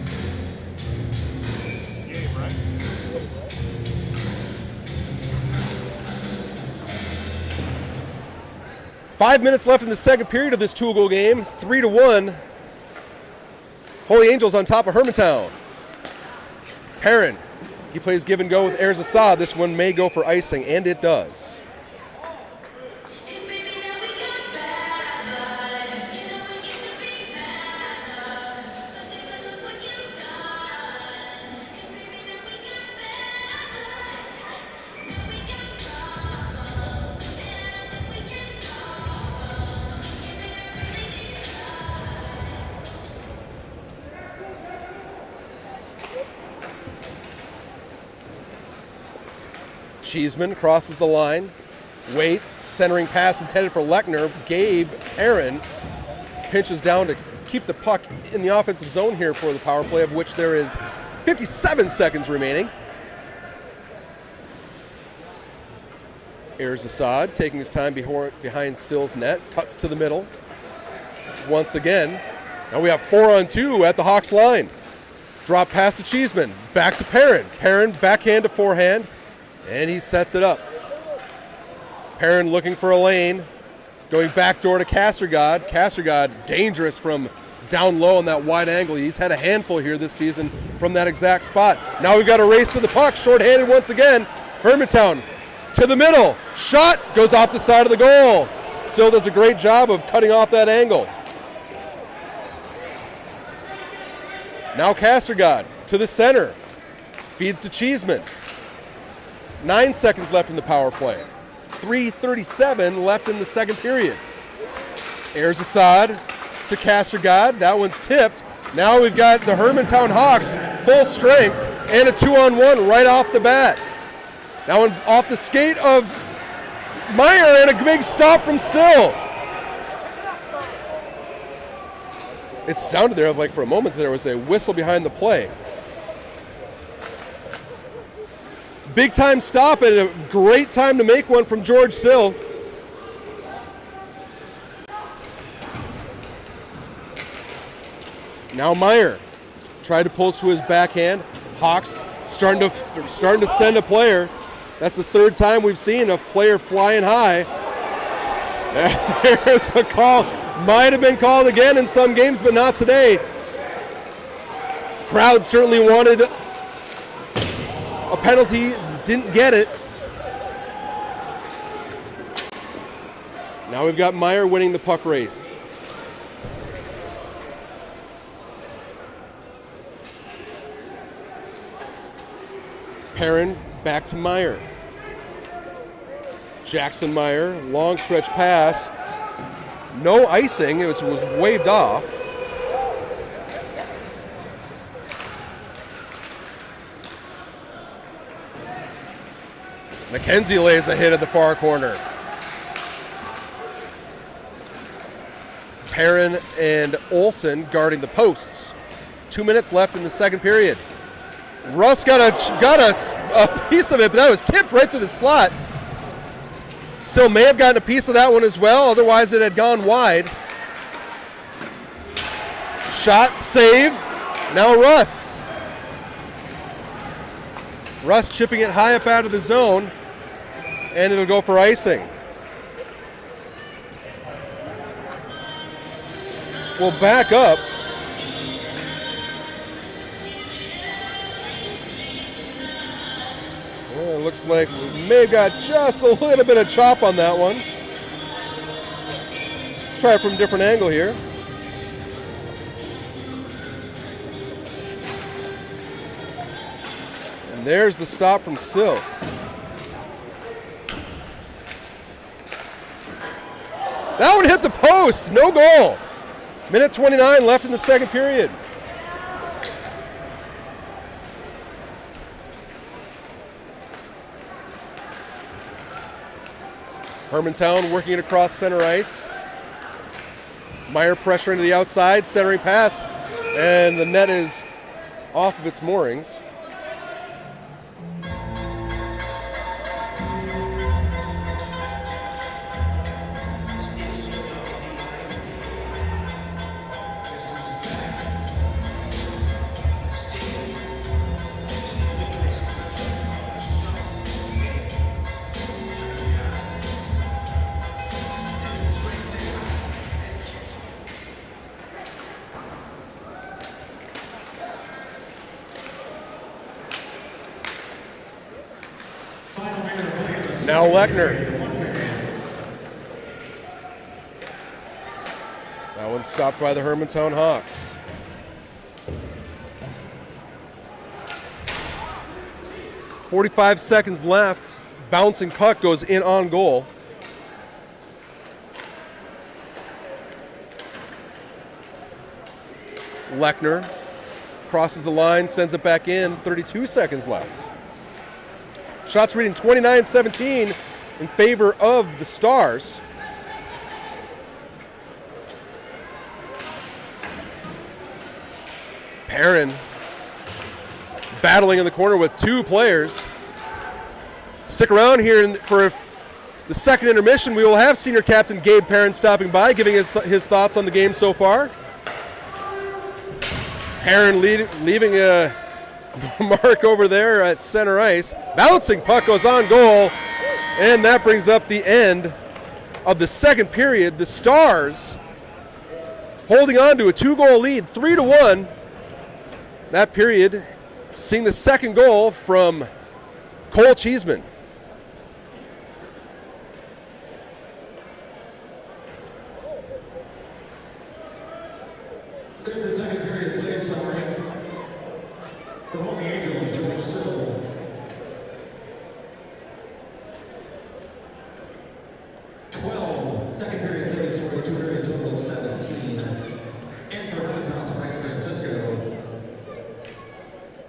5 minutes left in the second period of this two-goal game. 3-1. Holy Angels on top of Hermantown. Perrin, he plays give and go with Erzsad. This one may go for icing, and it does. Cheeseman crosses the line, waits, centering pass intended for Lechner. Gabe Perrin pinches down to keep the puck in the offensive zone here for the power play, of which there is 57 seconds remaining. Here's Assad taking his time behind Sill's net, cuts to the middle. Once again, now we have 4-on-2 at the Hawks line. Drop pass to Cheeseman, back to Perrin. Perrin backhand to forehand, and he sets it up. Perrin looking for a lane, going backdoor to Castergod. Castergod dangerous from down low on that wide angle. He's had a handful here this season from that exact spot. Now we've got a race to the puck, shorthanded once again. Hermantown to the middle, shot goes off the side of the goal. Sill does a great job of cutting off that angle. Now Castergod to the center, feeds to Cheeseman. 9 seconds left in the power play. 3:37 left in the second period. Airs Assad to Castergod. That one's tipped. Now we've got the Hermantown Hawks full strength and a 2-on-1 right off the bat. Now off the skate of Meyer and a big stop from Sill. It sounded there like for a moment there was a whistle behind the play. Big time stop and a great time to make one from George Sill. Now Meyer tried to pull to his backhand. Hawks starting to send a player. That's the third time we've seen a player flying high. There's a call. Might have been called again in some games, but not today. Crowd certainly wanted a penalty, didn't get it. Now we've got Meyer winning the puck race. Perrin back to Meyer. Jackson Meyer, long stretch pass. No icing, it was waved off. McKenzie lays a hit at the far corner. Perrin and Olsen guarding the posts. 2 minutes left in the second period. Russ got a piece of it, but that was tipped right through the slot. Sill may have gotten a piece of that one as well, otherwise it had gone wide. Shot, save. Now Russ. Russ chipping it high up out of the zone, and it'll go for icing. We'll back up. Well, it looks like we may have got just a little bit of chop on that one. Let's try it from a different angle here. And there's the stop from Sill. That one hit the post, no goal. Minute 29 left in the second period. Hermantown working it across center ice. Meyer pressure into the outside, centering pass, and the net is off of its moorings. Now Lechner. That one's stopped by the Hermantown Hawks. .45 seconds left. Bouncing puck goes in on goal. Lechner crosses the line, sends it back in. 32 seconds left. Shots reading 29-17 in favor of the Stars. Perrin battling in the corner with two players. Stick around here for the second intermission. We will have senior captain Gabe Perrin stopping by, giving his thoughts on the game so far. Perrin leaving a mark over there at center ice. Bouncing puck goes on goal, and that brings up the end of the second period. The Stars holding on to a 2-goal lead, 3-1. That period seeing the second goal from Cole Cheeseman. There's the second period save summary. The Holy Angels, George Sill. 12 second period saves for a two-period total of 17. And for Hermantown's Bryce Francisco,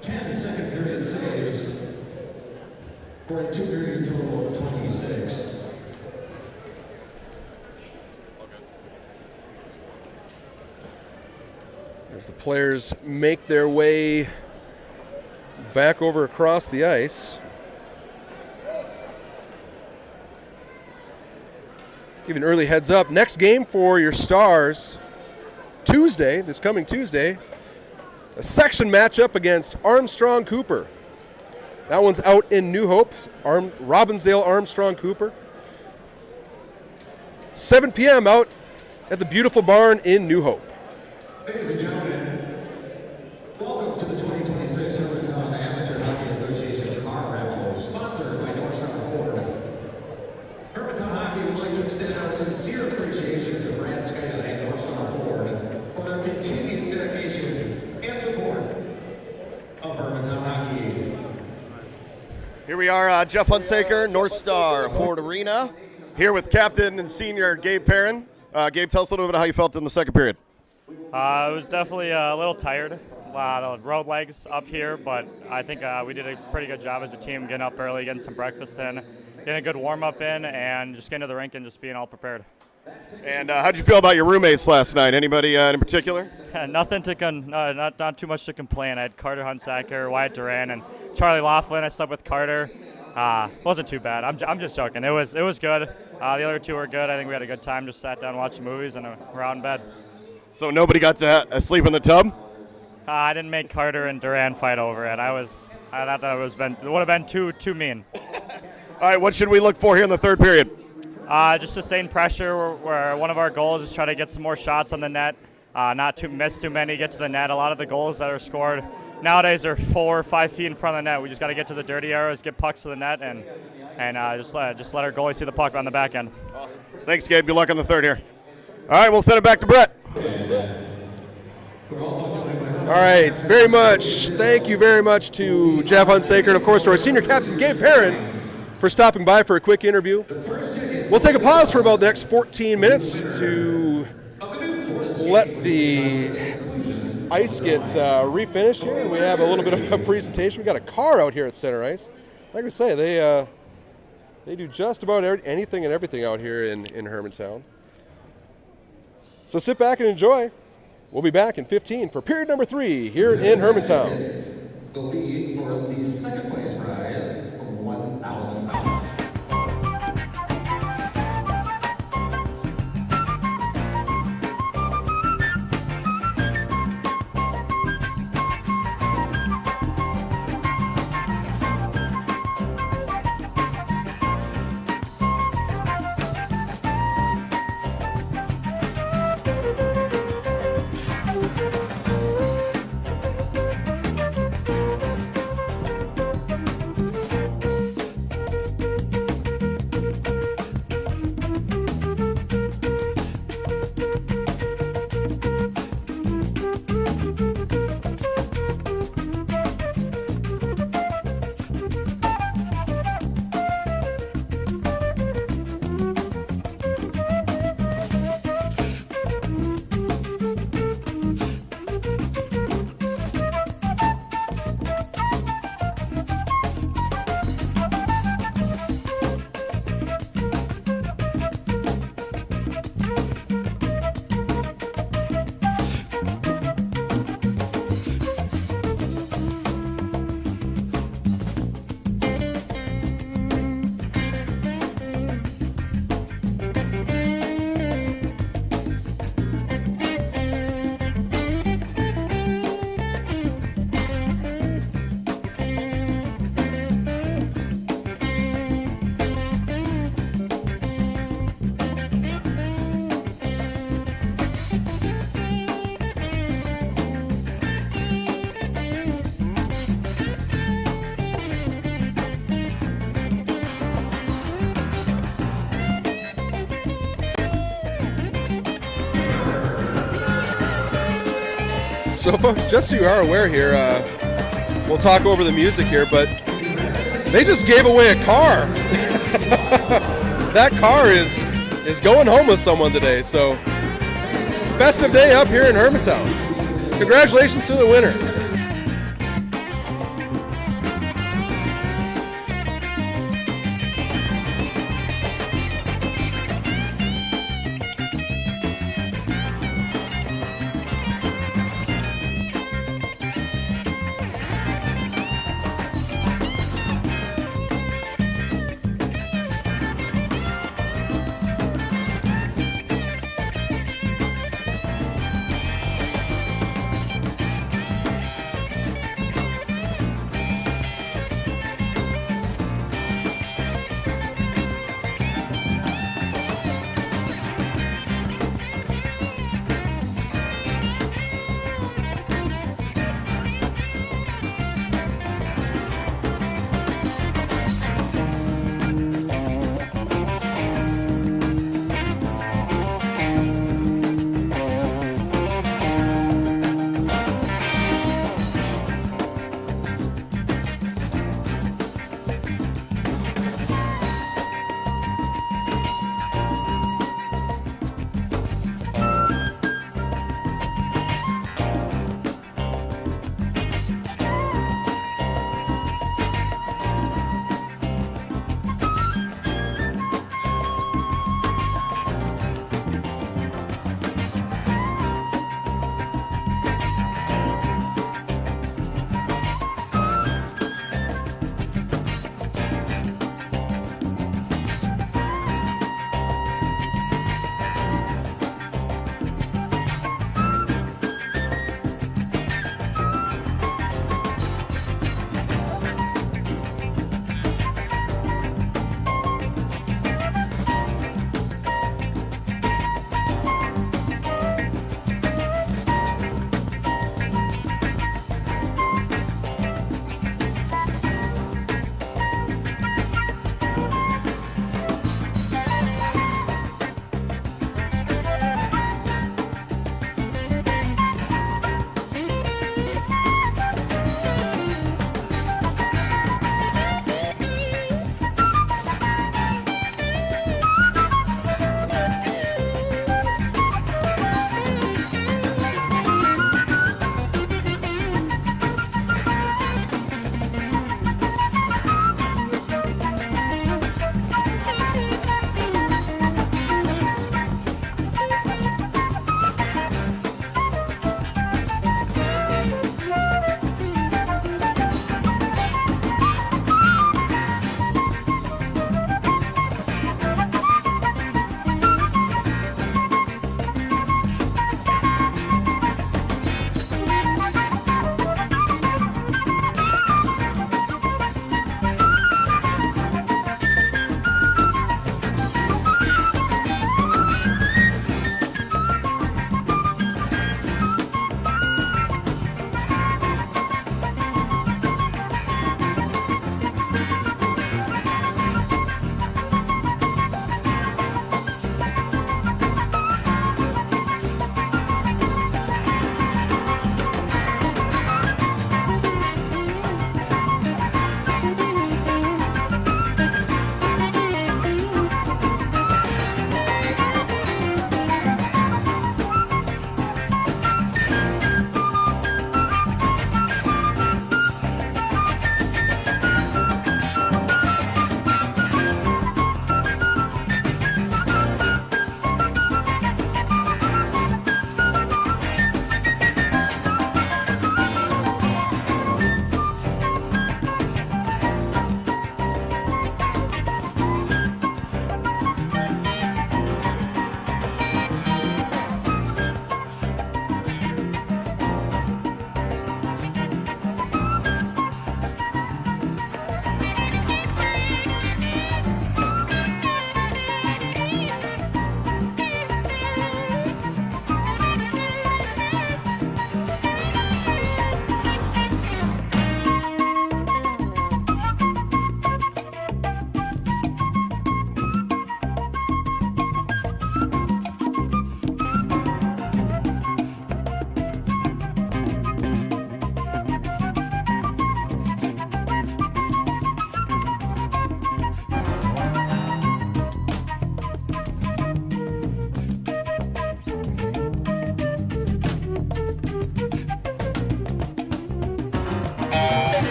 10 second period saves for a two-period total of 26. As the players make their way back over across the ice. Give an early heads up. Next game for your Stars, Tuesday, this coming Tuesday, a section matchup against Armstrong Cooper. That one's out in New Hope, Robbinsdale Armstrong Cooper. 7 p.m. out at the beautiful barn in New Hope. Ladies and gentlemen, welcome to the 2026 Hermantown Amateur Hockey Association Car Raffle, sponsored by North Star Ford. Hermantown Hockey would like to extend our sincere appreciation to Brad Skyden and North Star Ford for their continued dedication and support of Hermantown Hockey. Here we are, Jeff Hunsaker, North Star Ford Arena, here with Captain and Senior Gabe Perrin. Gabe, tell us a little bit how you felt in the second period. I was definitely a little tired. Road legs up here, but I think we did a pretty good job as a team getting up early, getting some breakfast in, getting a good warm-up in, and just getting to the rink and just being all prepared. And how'd you feel about your roommates last night? Anybody in particular? Nothing to not too much to complain. I had Carter Hunsaker, Wyatt Duran, and Charlie Laughlin. I slept with Carter. Wasn't too bad. I'm just joking. It was good. The other two were good. I think we had a good time. Just sat down, watched movies, and we're out in bed. So nobody got to sleep in the tub? I didn't make Carter and Duran fight over it. I thought it would have been too mean. All right, what should we look for here in the third period? Just sustained pressure. Where one of our goals is try to get some more shots on the net, not to miss too many, get to the net. A lot of the goals that are scored nowadays are 4 or 5 feet in front of the net. We just got to get to the dirty areas, get pucks to the net, and just let our goalie see the puck on the back end. Awesome. Thanks, Gabe. Good luck on the third here. All right, we'll send it back to Brett. All right, very much. Thank you very much to Jeff Hunsaker and, of course, to our senior captain, Gabe Perrin, for stopping by for a quick interview. We'll take a pause for about the next 14 minutes to let the ice get refinished here. And we have a little bit of a presentation. We got a car out here at center ice. Like I say, they do just about anything and everything out here in Hermantown. So sit back and enjoy. We'll be back in 15 for period number 3 here in Hermantown. Will be for the second place prize of $1,000. So, folks, just so you are aware here, we'll talk over the music here, but they just gave away a car. That car is going home with someone today. So, festive day up here in Hermantown. Congratulations to the winner.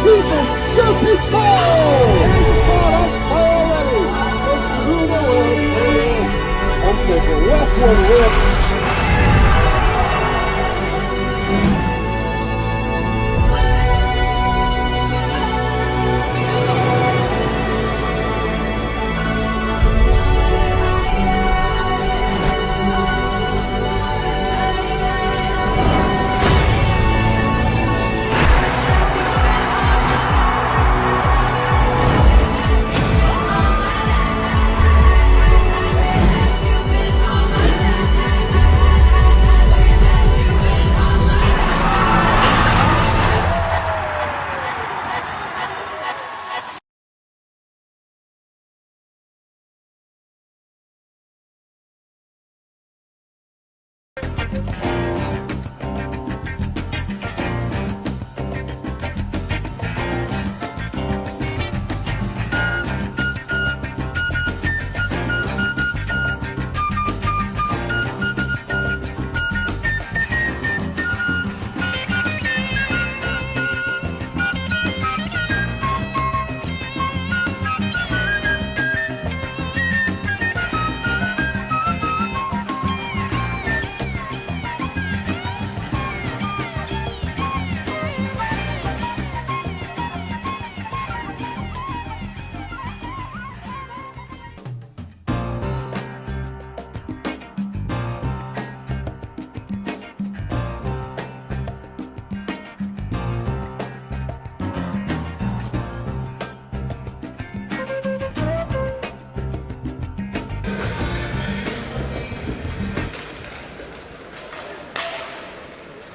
Cheeseman shoots his goal! There's a shot up by already. Goes through the ribs and in. Hunsaker left one rib.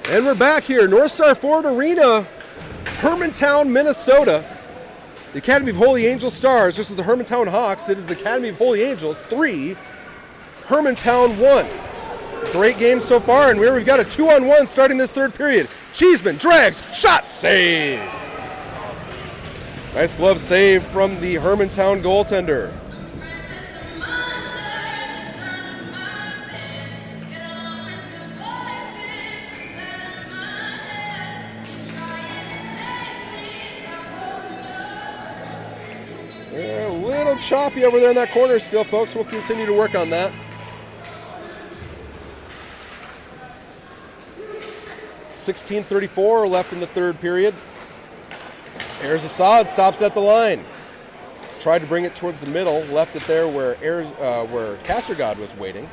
And we're back here, North Star Ford Arena, Hermantown, Minnesota. The Academy of Holy Angel Stars versus the Hermantown Hawks. It is the Academy of Holy Angels 3, Hermantown 1. Great game so far, and we've got a 2-on-1 starting this third period. Cheeseman drags, shot, save. Nice glove save from the Hermantown goaltender. A little choppy over there in that corner still, folks. We'll continue to work on that. .34 left in the third period. Ayers Assad stops at the line. Tried to bring it towards the middle, left it there where Castergod was waiting.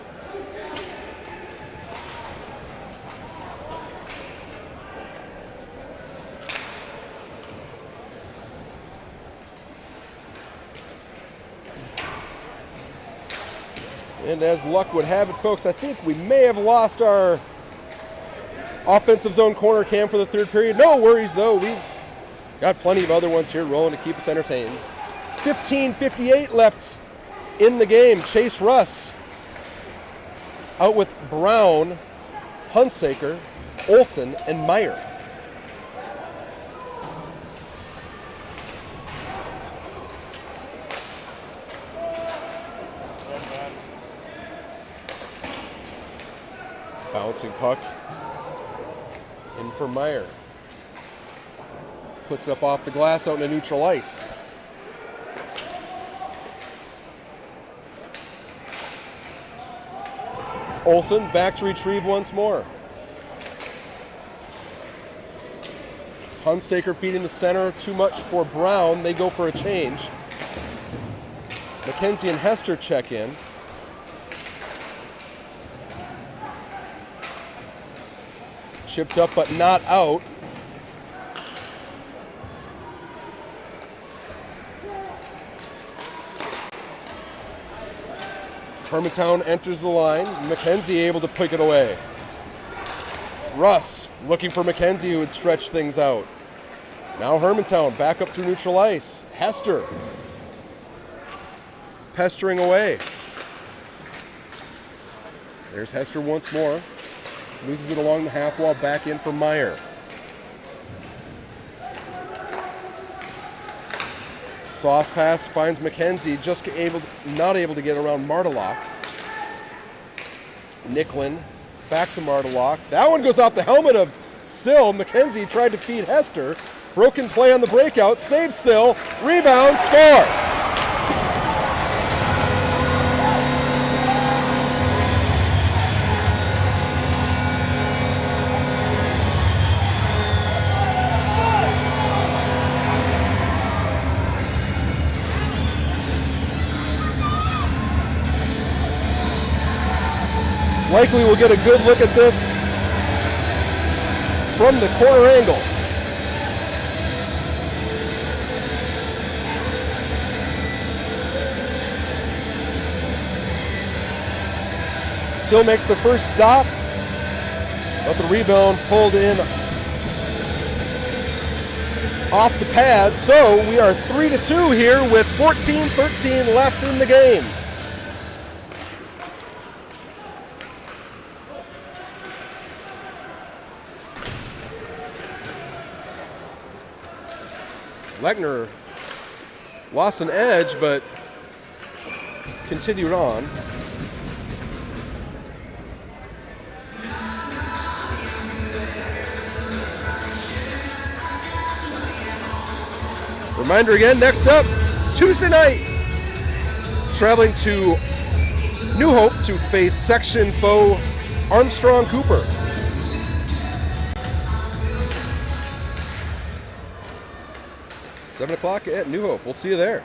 And as luck would have it, folks, I think we may have lost our offensive zone corner cam for the third period. No worries, though. We've got plenty of other ones here rolling to keep us entertained. 15:58 left in the game. Chase Russ out with Brown, Hunsaker, Olsen, and Meyer. Bouncing puck in for Meyer. Puts it up off the glass out into neutral ice. Olsen back to retrieve once more. Hunsaker feeding the center, too much for Brown. They go for a change. McKenzie and Hester check in. Chipped up but not out. Hermantown enters the line. McKenzie able to pick it away. Russ looking for McKenzie, who would stretch things out. Now Hermantown back up through neutral ice. Hester pestering away. There's Hester once more. Loses it along the half wall, back in for Meyer. Sauce pass finds McKenzie, just not able to get around Martellock. Nicklin back to Martellock. That one goes off the helmet of Sill. McKenzie tried to feed Hester. Broken play on the breakout. Save Sill. Rebound. Score. Likely we'll get a good look at this from the corner angle. Still makes the first stop, but the rebound pulled in off the pad. So we are 3-2 here with 14-13 left in the game. Lechner lost an edge, but continued on. Reminder again, next up, Tuesday night, traveling to New Hope to face section foe Armstrong Cooper. $7 o'clock at New Hope. We'll see you there.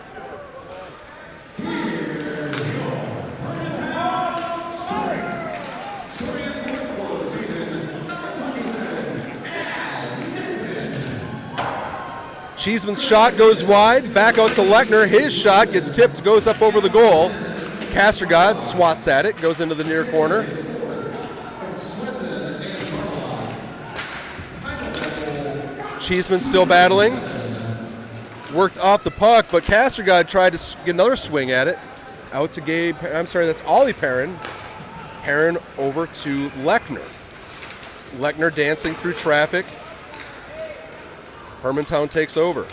Cheeseman's shot goes wide, back out to Lechner. His shot gets tipped, goes up over the goal. Castergod swats at it, goes into the near corner. Cheeseman still battling. Worked off the puck, but Castergod tried to get another swing at it. Out to Gabe, I'm sorry, that's Ollie Perrin. Perrin over to Lechner. Lechner dancing through traffic. Hermantown takes over.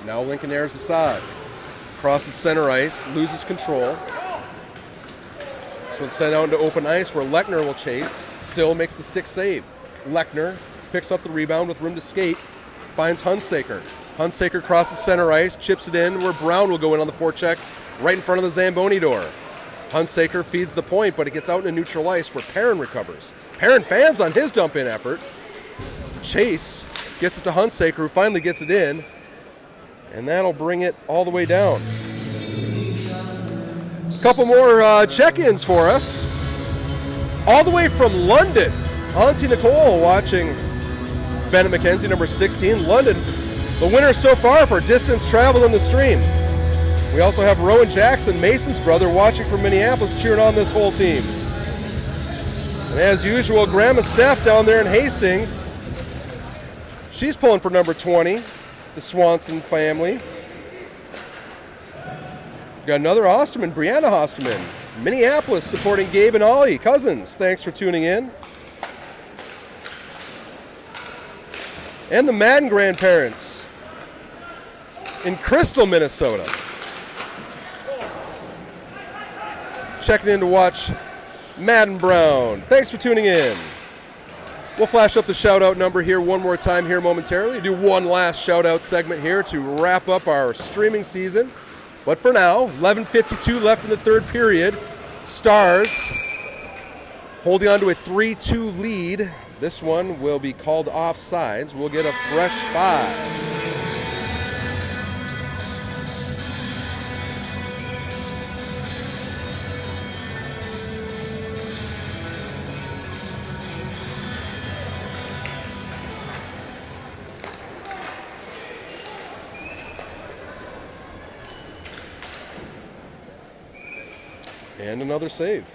Now Lincoln airs aside. Crosses center ice, loses control. This one's sent out into open ice where Lechner will chase. Sill makes the stick save. Lechner picks up the rebound with room to skate. Finds Hunsaker. Hunsaker crosses center ice, chips it in where Brown will go in on the forecheck right in front of the Zamboni door. Hunsaker feeds the point, but it gets out into neutral ice where Perrin recovers. Perrin fans on his dump-in effort. Chase gets it to Hunsaker, who finally gets it in, and that'll bring it all the way down. Couple more check-ins for us. All the way from London, Auntie Nicole watching Bennett McKenzie, number 16. London, the winner so far for distance travel in the stream. We also have Rowan Jackson, Mason's brother, watching from Minneapolis, cheering on this whole team. And as usual, Grandma Steph down there in Hastings. She's pulling for number 20, the Swanson family. We've got another Osterman, Brianna Osterman, Minneapolis, supporting Gabe and Ollie. Cousins, thanks for tuning in. And the Madden grandparents in Crystal, Minnesota. Checking in to watch Madden Brown. Thanks for tuning in. We'll flash up the shout-out number here one more time here momentarily. Do one last shout-out segment here to wrap up our streaming season. But for now, 11:52 left in the third period. Stars holding on to a 3-2 lead. This one will be called offsides. We'll get a fresh 5. And another save.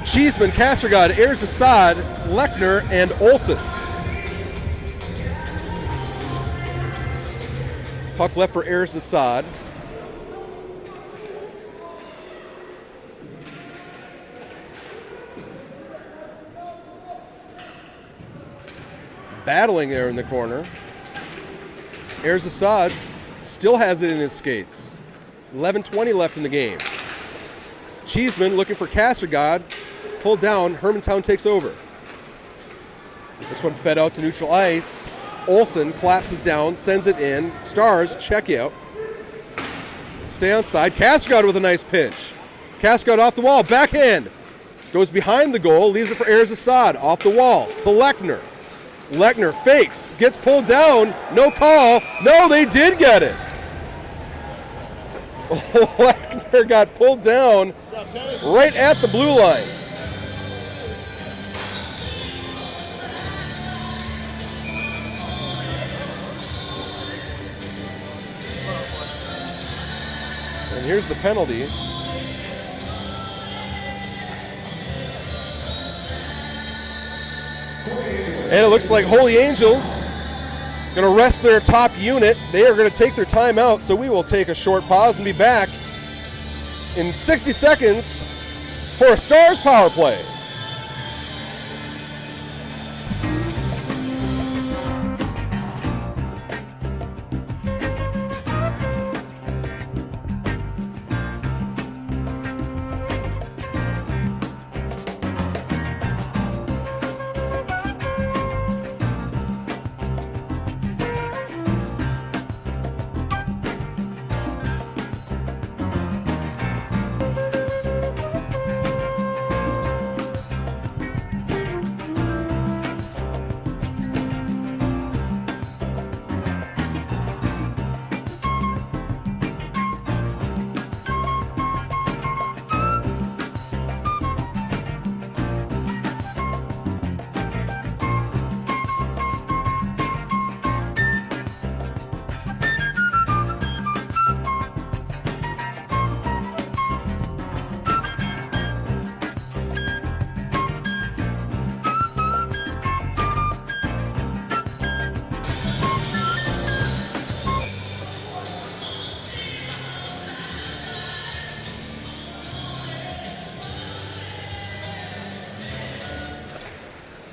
Cheeseman, Castergod, Ayers Assad, Lechner, and Olsen. Puck left for Ayers Assad. battling there in the corner. Ayers Assad still has it in his skates. 11:20 left in the game. Cheeseman looking for Castergod. Pulled down. Hermantown takes over. This one fed out to neutral ice. Olsen collapses down, sends it in. Stars check out. Stay on side. Castergod with a nice pinch. Castergod off the wall. Backhand. Goes behind the goal. Leaves it for Ayers Assad. Off the wall to Lechner. Lechner fakes. Gets pulled down. No call. No, they did get it. Lechner got pulled down right at the blue line. And here's the penalty. And it looks like Holy Angels going to rest their top unit. They are going to take their time out, so we will take a short pause and be back in 60 seconds for a Stars power play.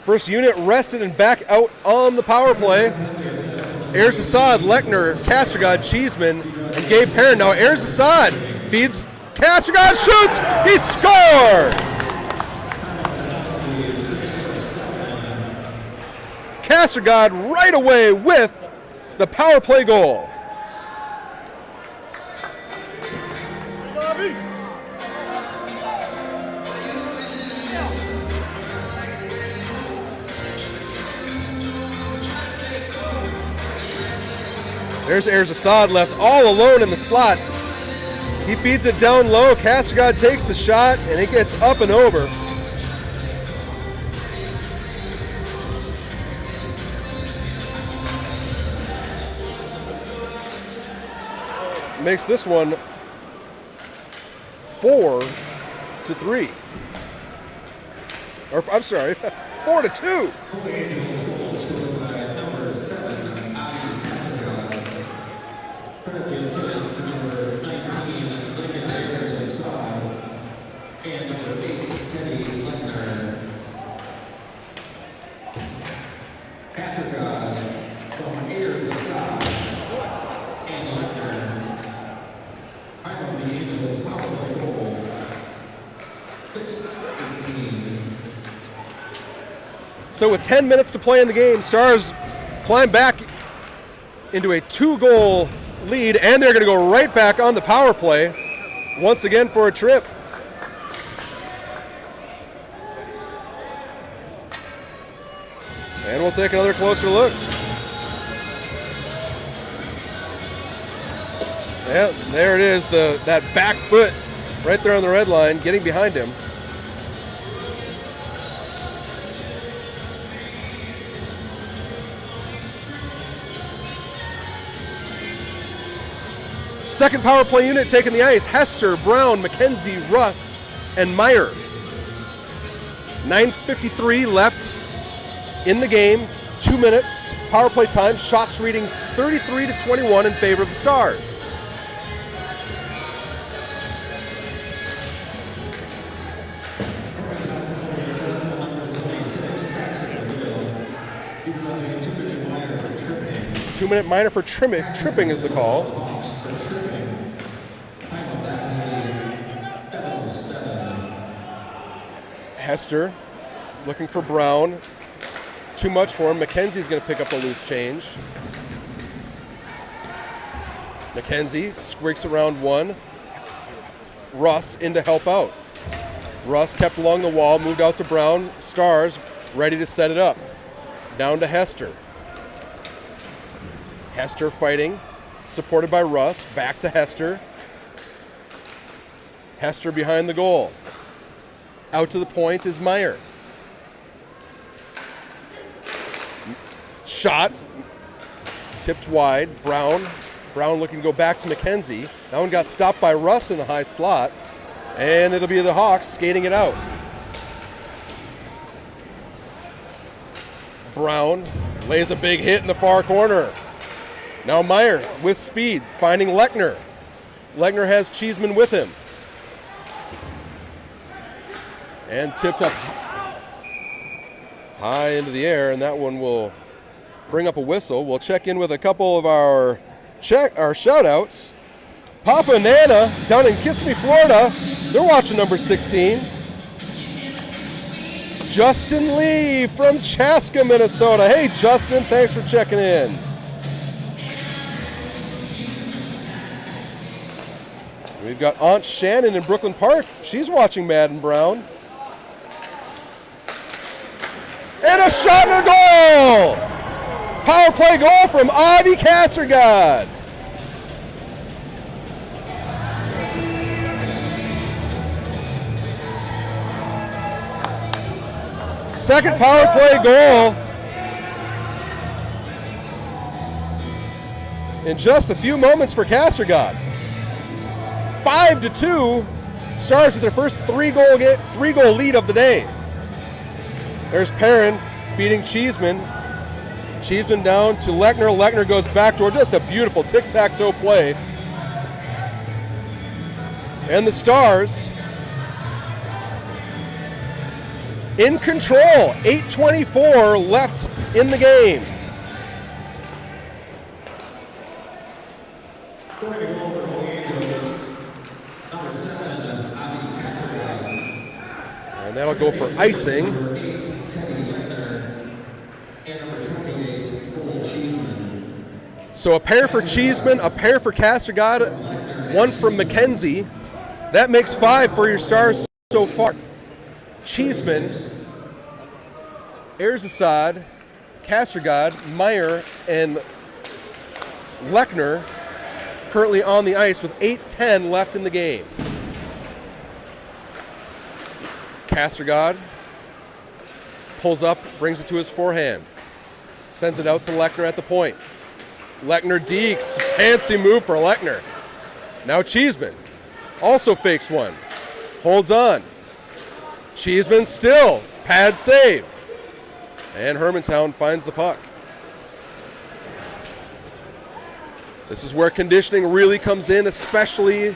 First unit rested and back out on the power play. Ayers Assad, Lechner, Castergod, Cheeseman, and Gabe Perrin. Now Ayers Assad feeds, Castergod shoots, he scores! Castergod right away with the power play goal. There's Ayers Assad left all alone in the slot. He feeds it down low. Castergod takes the shot, and it gets up and over. Makes this one 4-3. Or I'm sorry, 4-2. Assist to number 19, Lincoln Ayers Assad, and number 8, Teddy Lechner. Castergod from Ayers Assad and Lechner. I know the Angels power play goal. 6-18. So with 10 minutes to play in the game, Stars climb back into a 2-goal lead, and they're going to go right back on the power play once again for a trip. And we'll take another closer look. Yeah, there it is, that back foot right there on the red line, getting behind him. Second power play unit taking the ice. Hester, Brown, McKenzie, Russ, and Meyer. 9:53 left in the game. 2 minutes. Power play time. Shots reading 33-21 in favor of the Stars. Number 26, Paxton, even as he 2-minute minor for tripping is the call. Hester looking for Brown. Too much for him. McKenzie's going to pick up the loose change. McKenzie squeaks around one. Russ in to help out. Russ kept along the wall, moved out to Brown. Stars ready to set it up. Down to Hester. Hester fighting, supported by Russ. Back to Hester. Hester behind the goal. Out to the point is Meyer. Shot. Tipped wide. Brown looking to go back to McKenzie. That one got stopped by Rust in the high slot. And it'll be the Hawks skating it out. Brown lays a big hit in the far corner. Now Meyer with speed, finding Lechner. Lechner has Cheeseman with him. And tipped up high into the air, and that one will bring up a whistle. We'll check in with a couple of our shout-outs. Papa and Nana down in Kissimmee, Florida. They're watching number 16. Justin Lee from Chaska, Minnesota. Hey, Justin, thanks for checking in. We've got Aunt Shannon in Brooklyn Park. She's watching Madden Brown. And a shot and a goal! Power play goal from Avi Kassergod. Second power play goal in just a few moments for Kassergod. 5-2, Stars with their first three-goal lead of the day. There's Perrin feeding Cheeseman. Cheeseman down to Lechner. Lechner goes backdoor. Just a beautiful tic-tac-toe play. And the Stars in control. 8:24 left in the game. And that'll go for icing. So a pair for Cheeseman, a pair for Kassergod, one from McKenzie. That makes 5 for your Stars so far. Cheeseman, Erzasad, Kassergod, Meyer, and Lechner currently on the ice with 8:10 left in the game. Kassergod pulls up, brings it to his forehand, sends it out to Lechner at the point. Lechner dekes, fancy move for Lechner. Now Cheeseman also fakes one, holds on. Cheeseman still, pad save. And Hermantown finds the puck. This is where conditioning really comes in, especially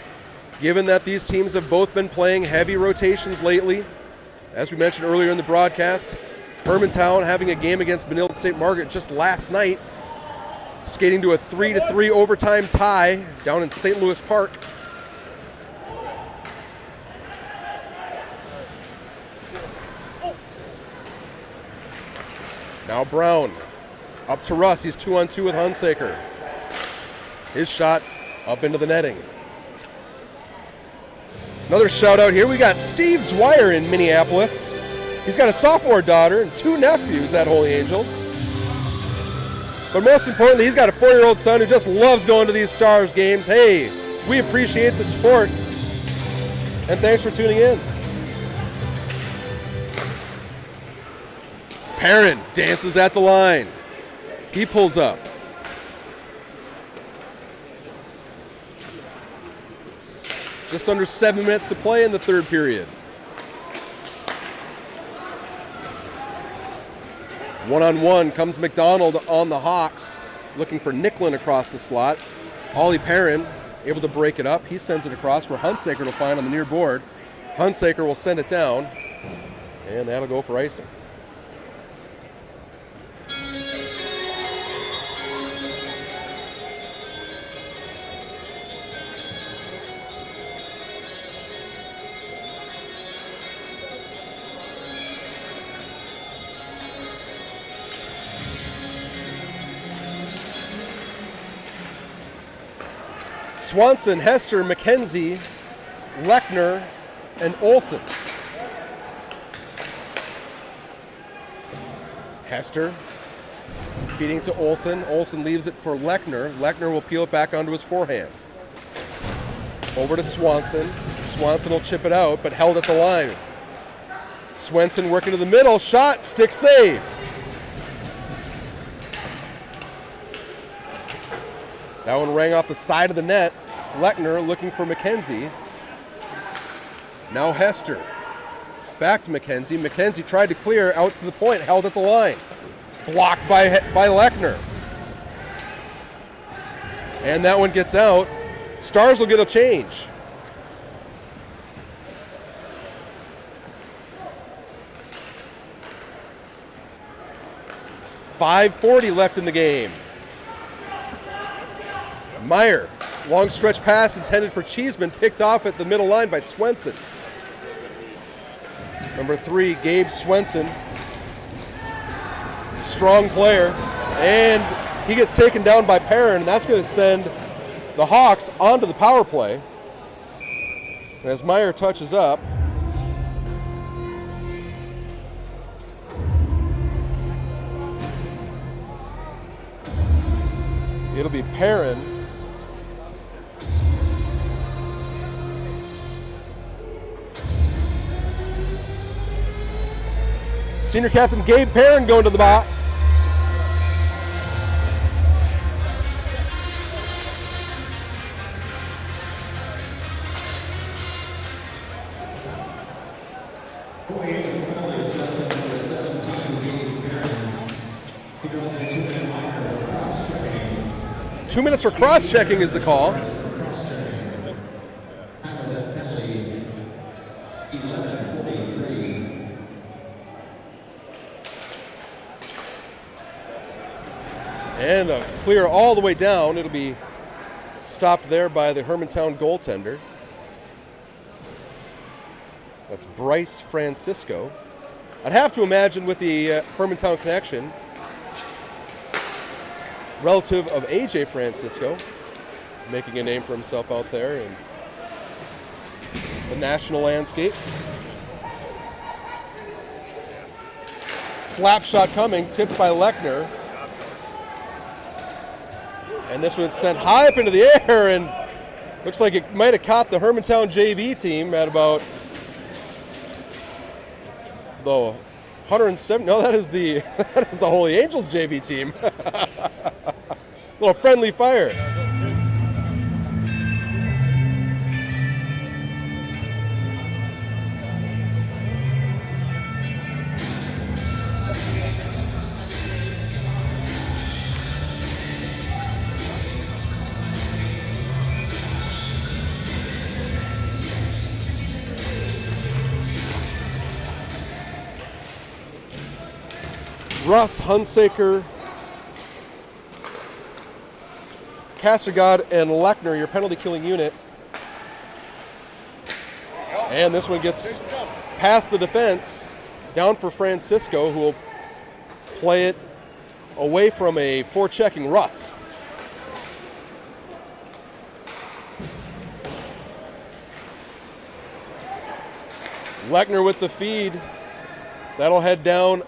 given that these teams have both been playing heavy rotations lately. As we mentioned earlier in the broadcast, Hermantown having a game against Benilde St. Margaret just last night, skating to a 3-3 overtime tie down in St. Louis Park. Now Brown, up to Russ. He's 2-on-2 with Hunsaker. His shot up into the netting. Another shout out here. We got Steve Dwyer in Minneapolis. He's got a sophomore daughter and 2 nephews at Holy Angels. But most importantly, he's got a 4-year-old son who just loves going to these Stars games. Hey, we appreciate the support. And thanks for tuning in. Perrin dances at the line. He pulls up. Just under 7 minutes to play in the third period. One-on-one comes McDonald on the Hawks, looking for Nicklin across the slot. Ollie Perrin able to break it up. He sends it across for Hunsaker to find on the near board. Hunsaker will send it down, and that'll go for icing. Swanson, Hester, McKenzie, Lechner, and Olsen. Hester feeding to Olsen. Olsen leaves it for Lechner. Lechner will peel it back onto his forehand. Over to Swanson. Swanson will chip it out, but held at the line. Swenson working to the middle. Shot, stick save. That one rang off the side of the net. Lechner looking for McKenzie. Now Hester. Back to McKenzie. McKenzie tried to clear out to the point, held at the line. Blocked by Lechner. And that one gets out. Stars will get a change. .540 left in the game. Meyer, long stretch pass intended for Cheeseman, picked off at the middle line by Swenson. Number 3, Gabe Swenson. Strong player. And he gets taken down by Perrin, and that's going to send the Hawks onto the power play. And as Meyer touches up, it'll be Perrin. Senior captain Gabe Perrin going to the box. Boy Angels penalty assessed at number 17, Gabe Perrin. He goes in 2 minute minor for cross-checking. 2 minutes for cross-checking is the call. Cross-checking. Out of that penalty, 11:43. And a clear all the way down. It'll be stopped there by the Hermantown goaltender. That's Bryce Francisco. I'd have to imagine with the Hermantown connection, relative of AJ Francisco, making a name for himself out there in the national landscape. Slap shot coming, tipped by Lechner. And this one's sent high up into the air, and looks like it might have caught the Hermantown JV team at about the 107. No, that is the Holy Angels JV team. Little friendly fire. Russ, Hunsaker, Castergod, and Lechner, your penalty killing unit. And this one gets past the defense, down for Francisco, who will play it away from a forechecking Russ. Lechner with the feed. That'll head down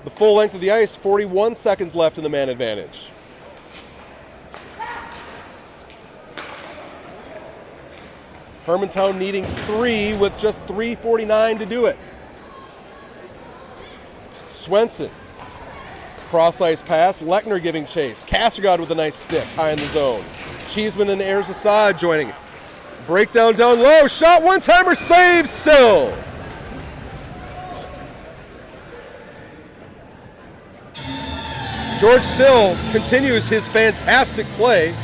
the full length of the ice, 41 seconds left in the man advantage. Hermantown needing 3 with just 3:49 to do it. Swenson, cross ice pass, Lechner giving chase. Castergod with a nice stick high in the zone. Cheeseman and Ayers Assad joining. Breakdown down low, shot, one-timer, save, Sill. George Sill continues his fantastic play.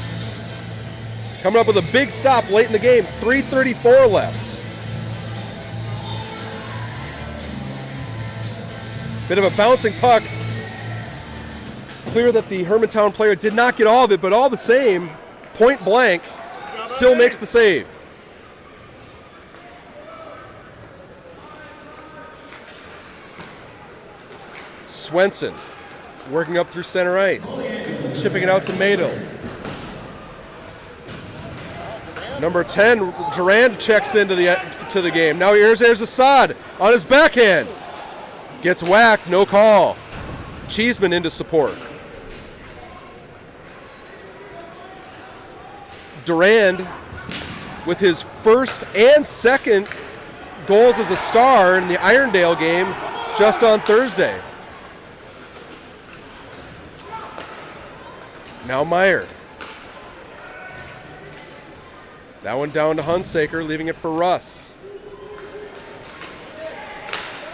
Coming up with a big stop late in the game, 3:34 left. Bit of a bouncing puck. Clear that the Hermantown player did not get all of it, but all the same, point blank, Sill makes the save. Swenson working up through center ice, shipping it out to Madel. Number 10, Durand checks into the game. Now here's Assad on his backhand. Gets whacked, no call. Cheeseman into support. Durand with his first and second goals as a star in the Irondale game just on Thursday. Now Meyer. That one down to Hunsaker, leaving it for Russ.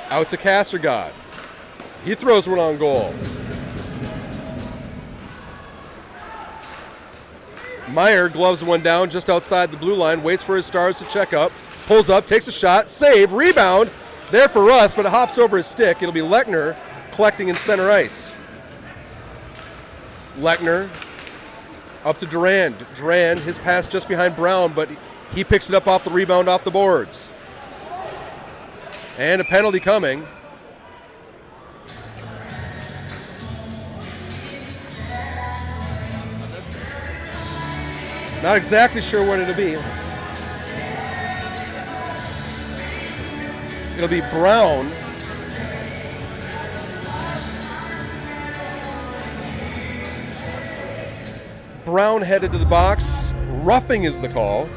Out to Castergod. He throws one on goal. Meyer gloves one down just outside the blue line, waits for his Stars to check up, pulls up, takes a shot, save, rebound. There for Russ, but it hops over his stick. It'll be Lechner collecting in center ice. Lechner up to Durand. Durand, his pass just behind Brown, but he picks it up off the rebound off the boards. And a penalty coming. Not exactly sure what it'll be. It'll be Brown. Brown headed to the box. Roughing is the call.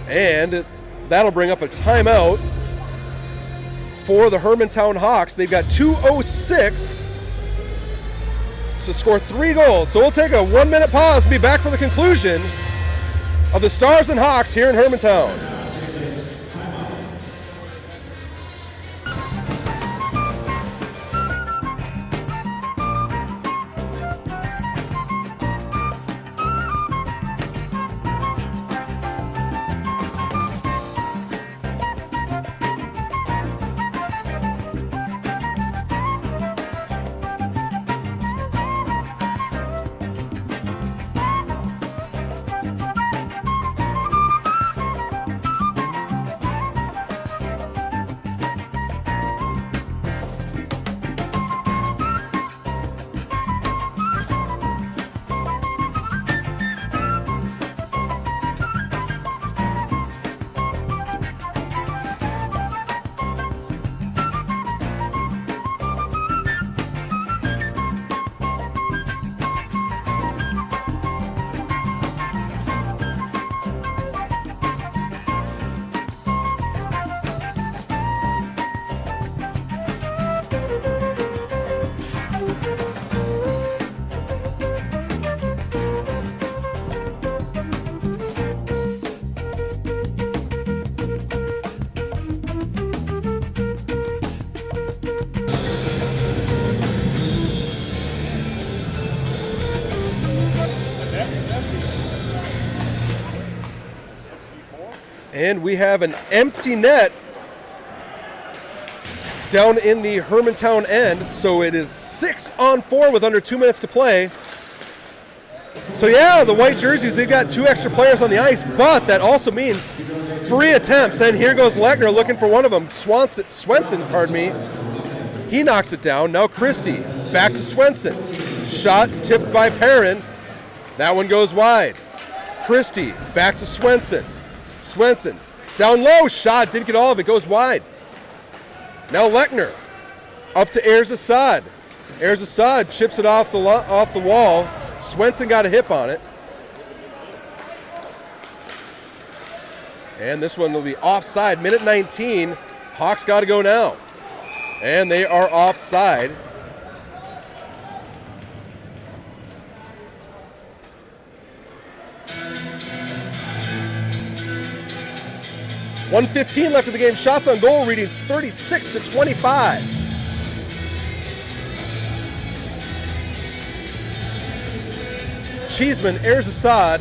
And that'll bring up a timeout for the Hermantown Hawks. They've got 2:06 to score 3 goals. So we'll take a 1-minute pause and be back for the conclusion of the Stars and Hawks here in Hermantown. And we have an empty net down in the Hermantown end, so it is 6-on-4 with under 2 minutes to play. So yeah, the white jerseys, they've got 2 extra players on the ice, but that also means 3 attempts, and here goes Lechner looking for one of them. Swenson, he knocks it down. Now Christie, back to Swenson. Shot tipped by Perrin. That one goes wide. Christie, back to Swenson. Swenson, down low, shot, didn't get all of it, goes wide. Now Lechner, up to Ayers Assad. Ayers Assad chips it off the wall. Swenson got a hip on it. And this one will be offside, minute 19. Hawks got to go now. And they are offside. .115 left in the game. Shots on goal reading 36-25. Cheeseman, Ayers Assad,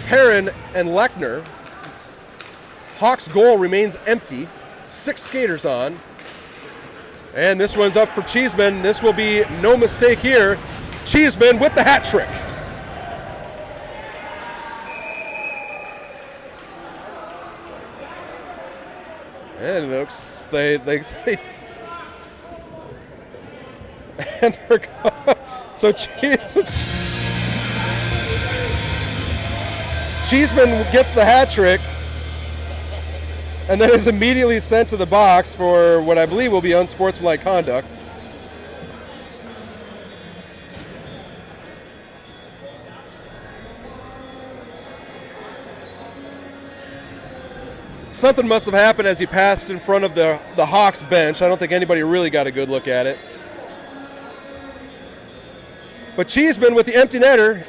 Perrin, and Lechner. Hawks' goal remains empty. 6 skaters on. And this one's up for Cheeseman. This will be no mistake here. Cheeseman with the hat trick. And it looks And they're Cheeseman gets the hat trick and then is immediately sent to the box for what I believe will be unsportsmanlike conduct. Something must have happened as he passed in front of the Hawks bench. I don't think anybody really got a good look at it. But Cheeseman with the empty netter,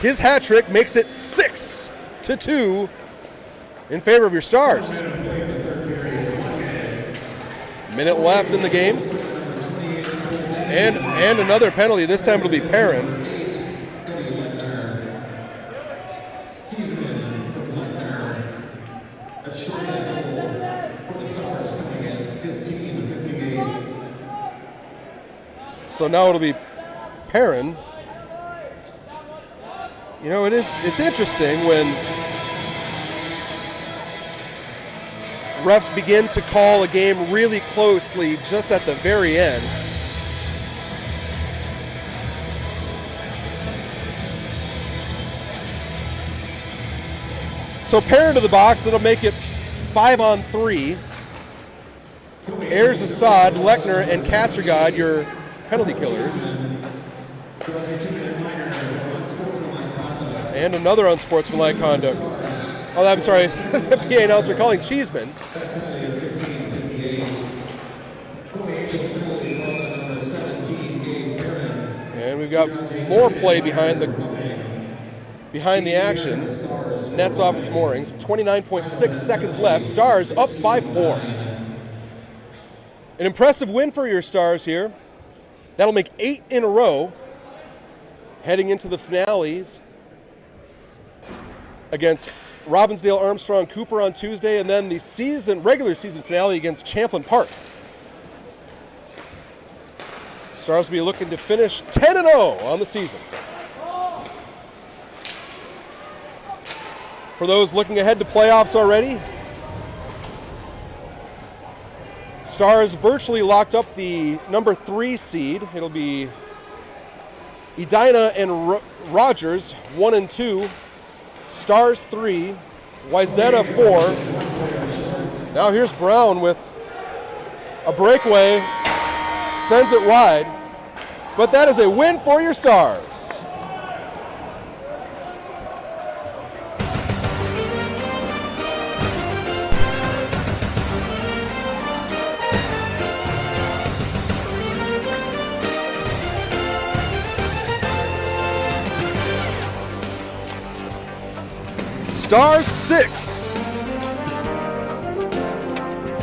his hat trick makes it 6-2 in favor of your Stars. Minute left in the game. And another penalty. This time it'll be Perrin. So now it'll be Perrin. You know, it's interesting when refs begin to call a game really closely just at the very end. So Perrin to the box, that'll make it 5-on-3. Ayers, Assad, Lechner, and Kassergod, your penalty killers. And another unsportsmanlike conduct. Oh, I'm sorry. The PA announcer calling Cheeseman. And we've got more play behind the action. Nets off its moorings. 29.6 seconds left. Stars up by 4. An impressive win for your Stars here. That'll make 8 in a row heading into the finales against Robbinsdale, Armstrong, Cooper on Tuesday, and then the regular season finale against Champlain Park. Stars will be looking to finish 10-0 on the season. For those looking ahead to playoffs already, Stars virtually locked up the number 3 seed. It'll be Edina and Rogers, 1 and 2. Stars 3, Wayzata 4. Now here's Brown with a breakaway, sends it wide. But that is a win for your Stars. Stars 6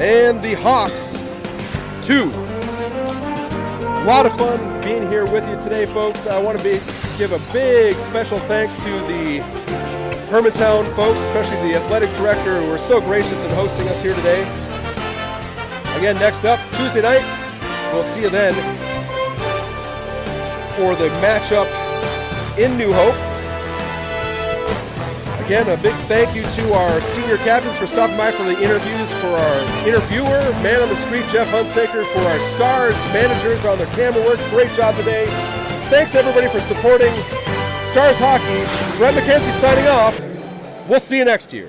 and the Hawks 2. A lot of fun being here with you today, folks. I want to give a big special thanks to the Hermantown folks, especially the athletic director, who were so gracious in hosting us here today. Again, next up, Tuesday night, we'll see you then for the matchup in New Hope. Again, a big thank you to our senior captains for stopping by for the interviews, for our interviewer, man on the street, Jeff Hunsaker, for our Stars managers on their camera work. Great job today. Thanks, everybody, for supporting Stars Hockey. Brett McKenzie signing off. We'll see you next year.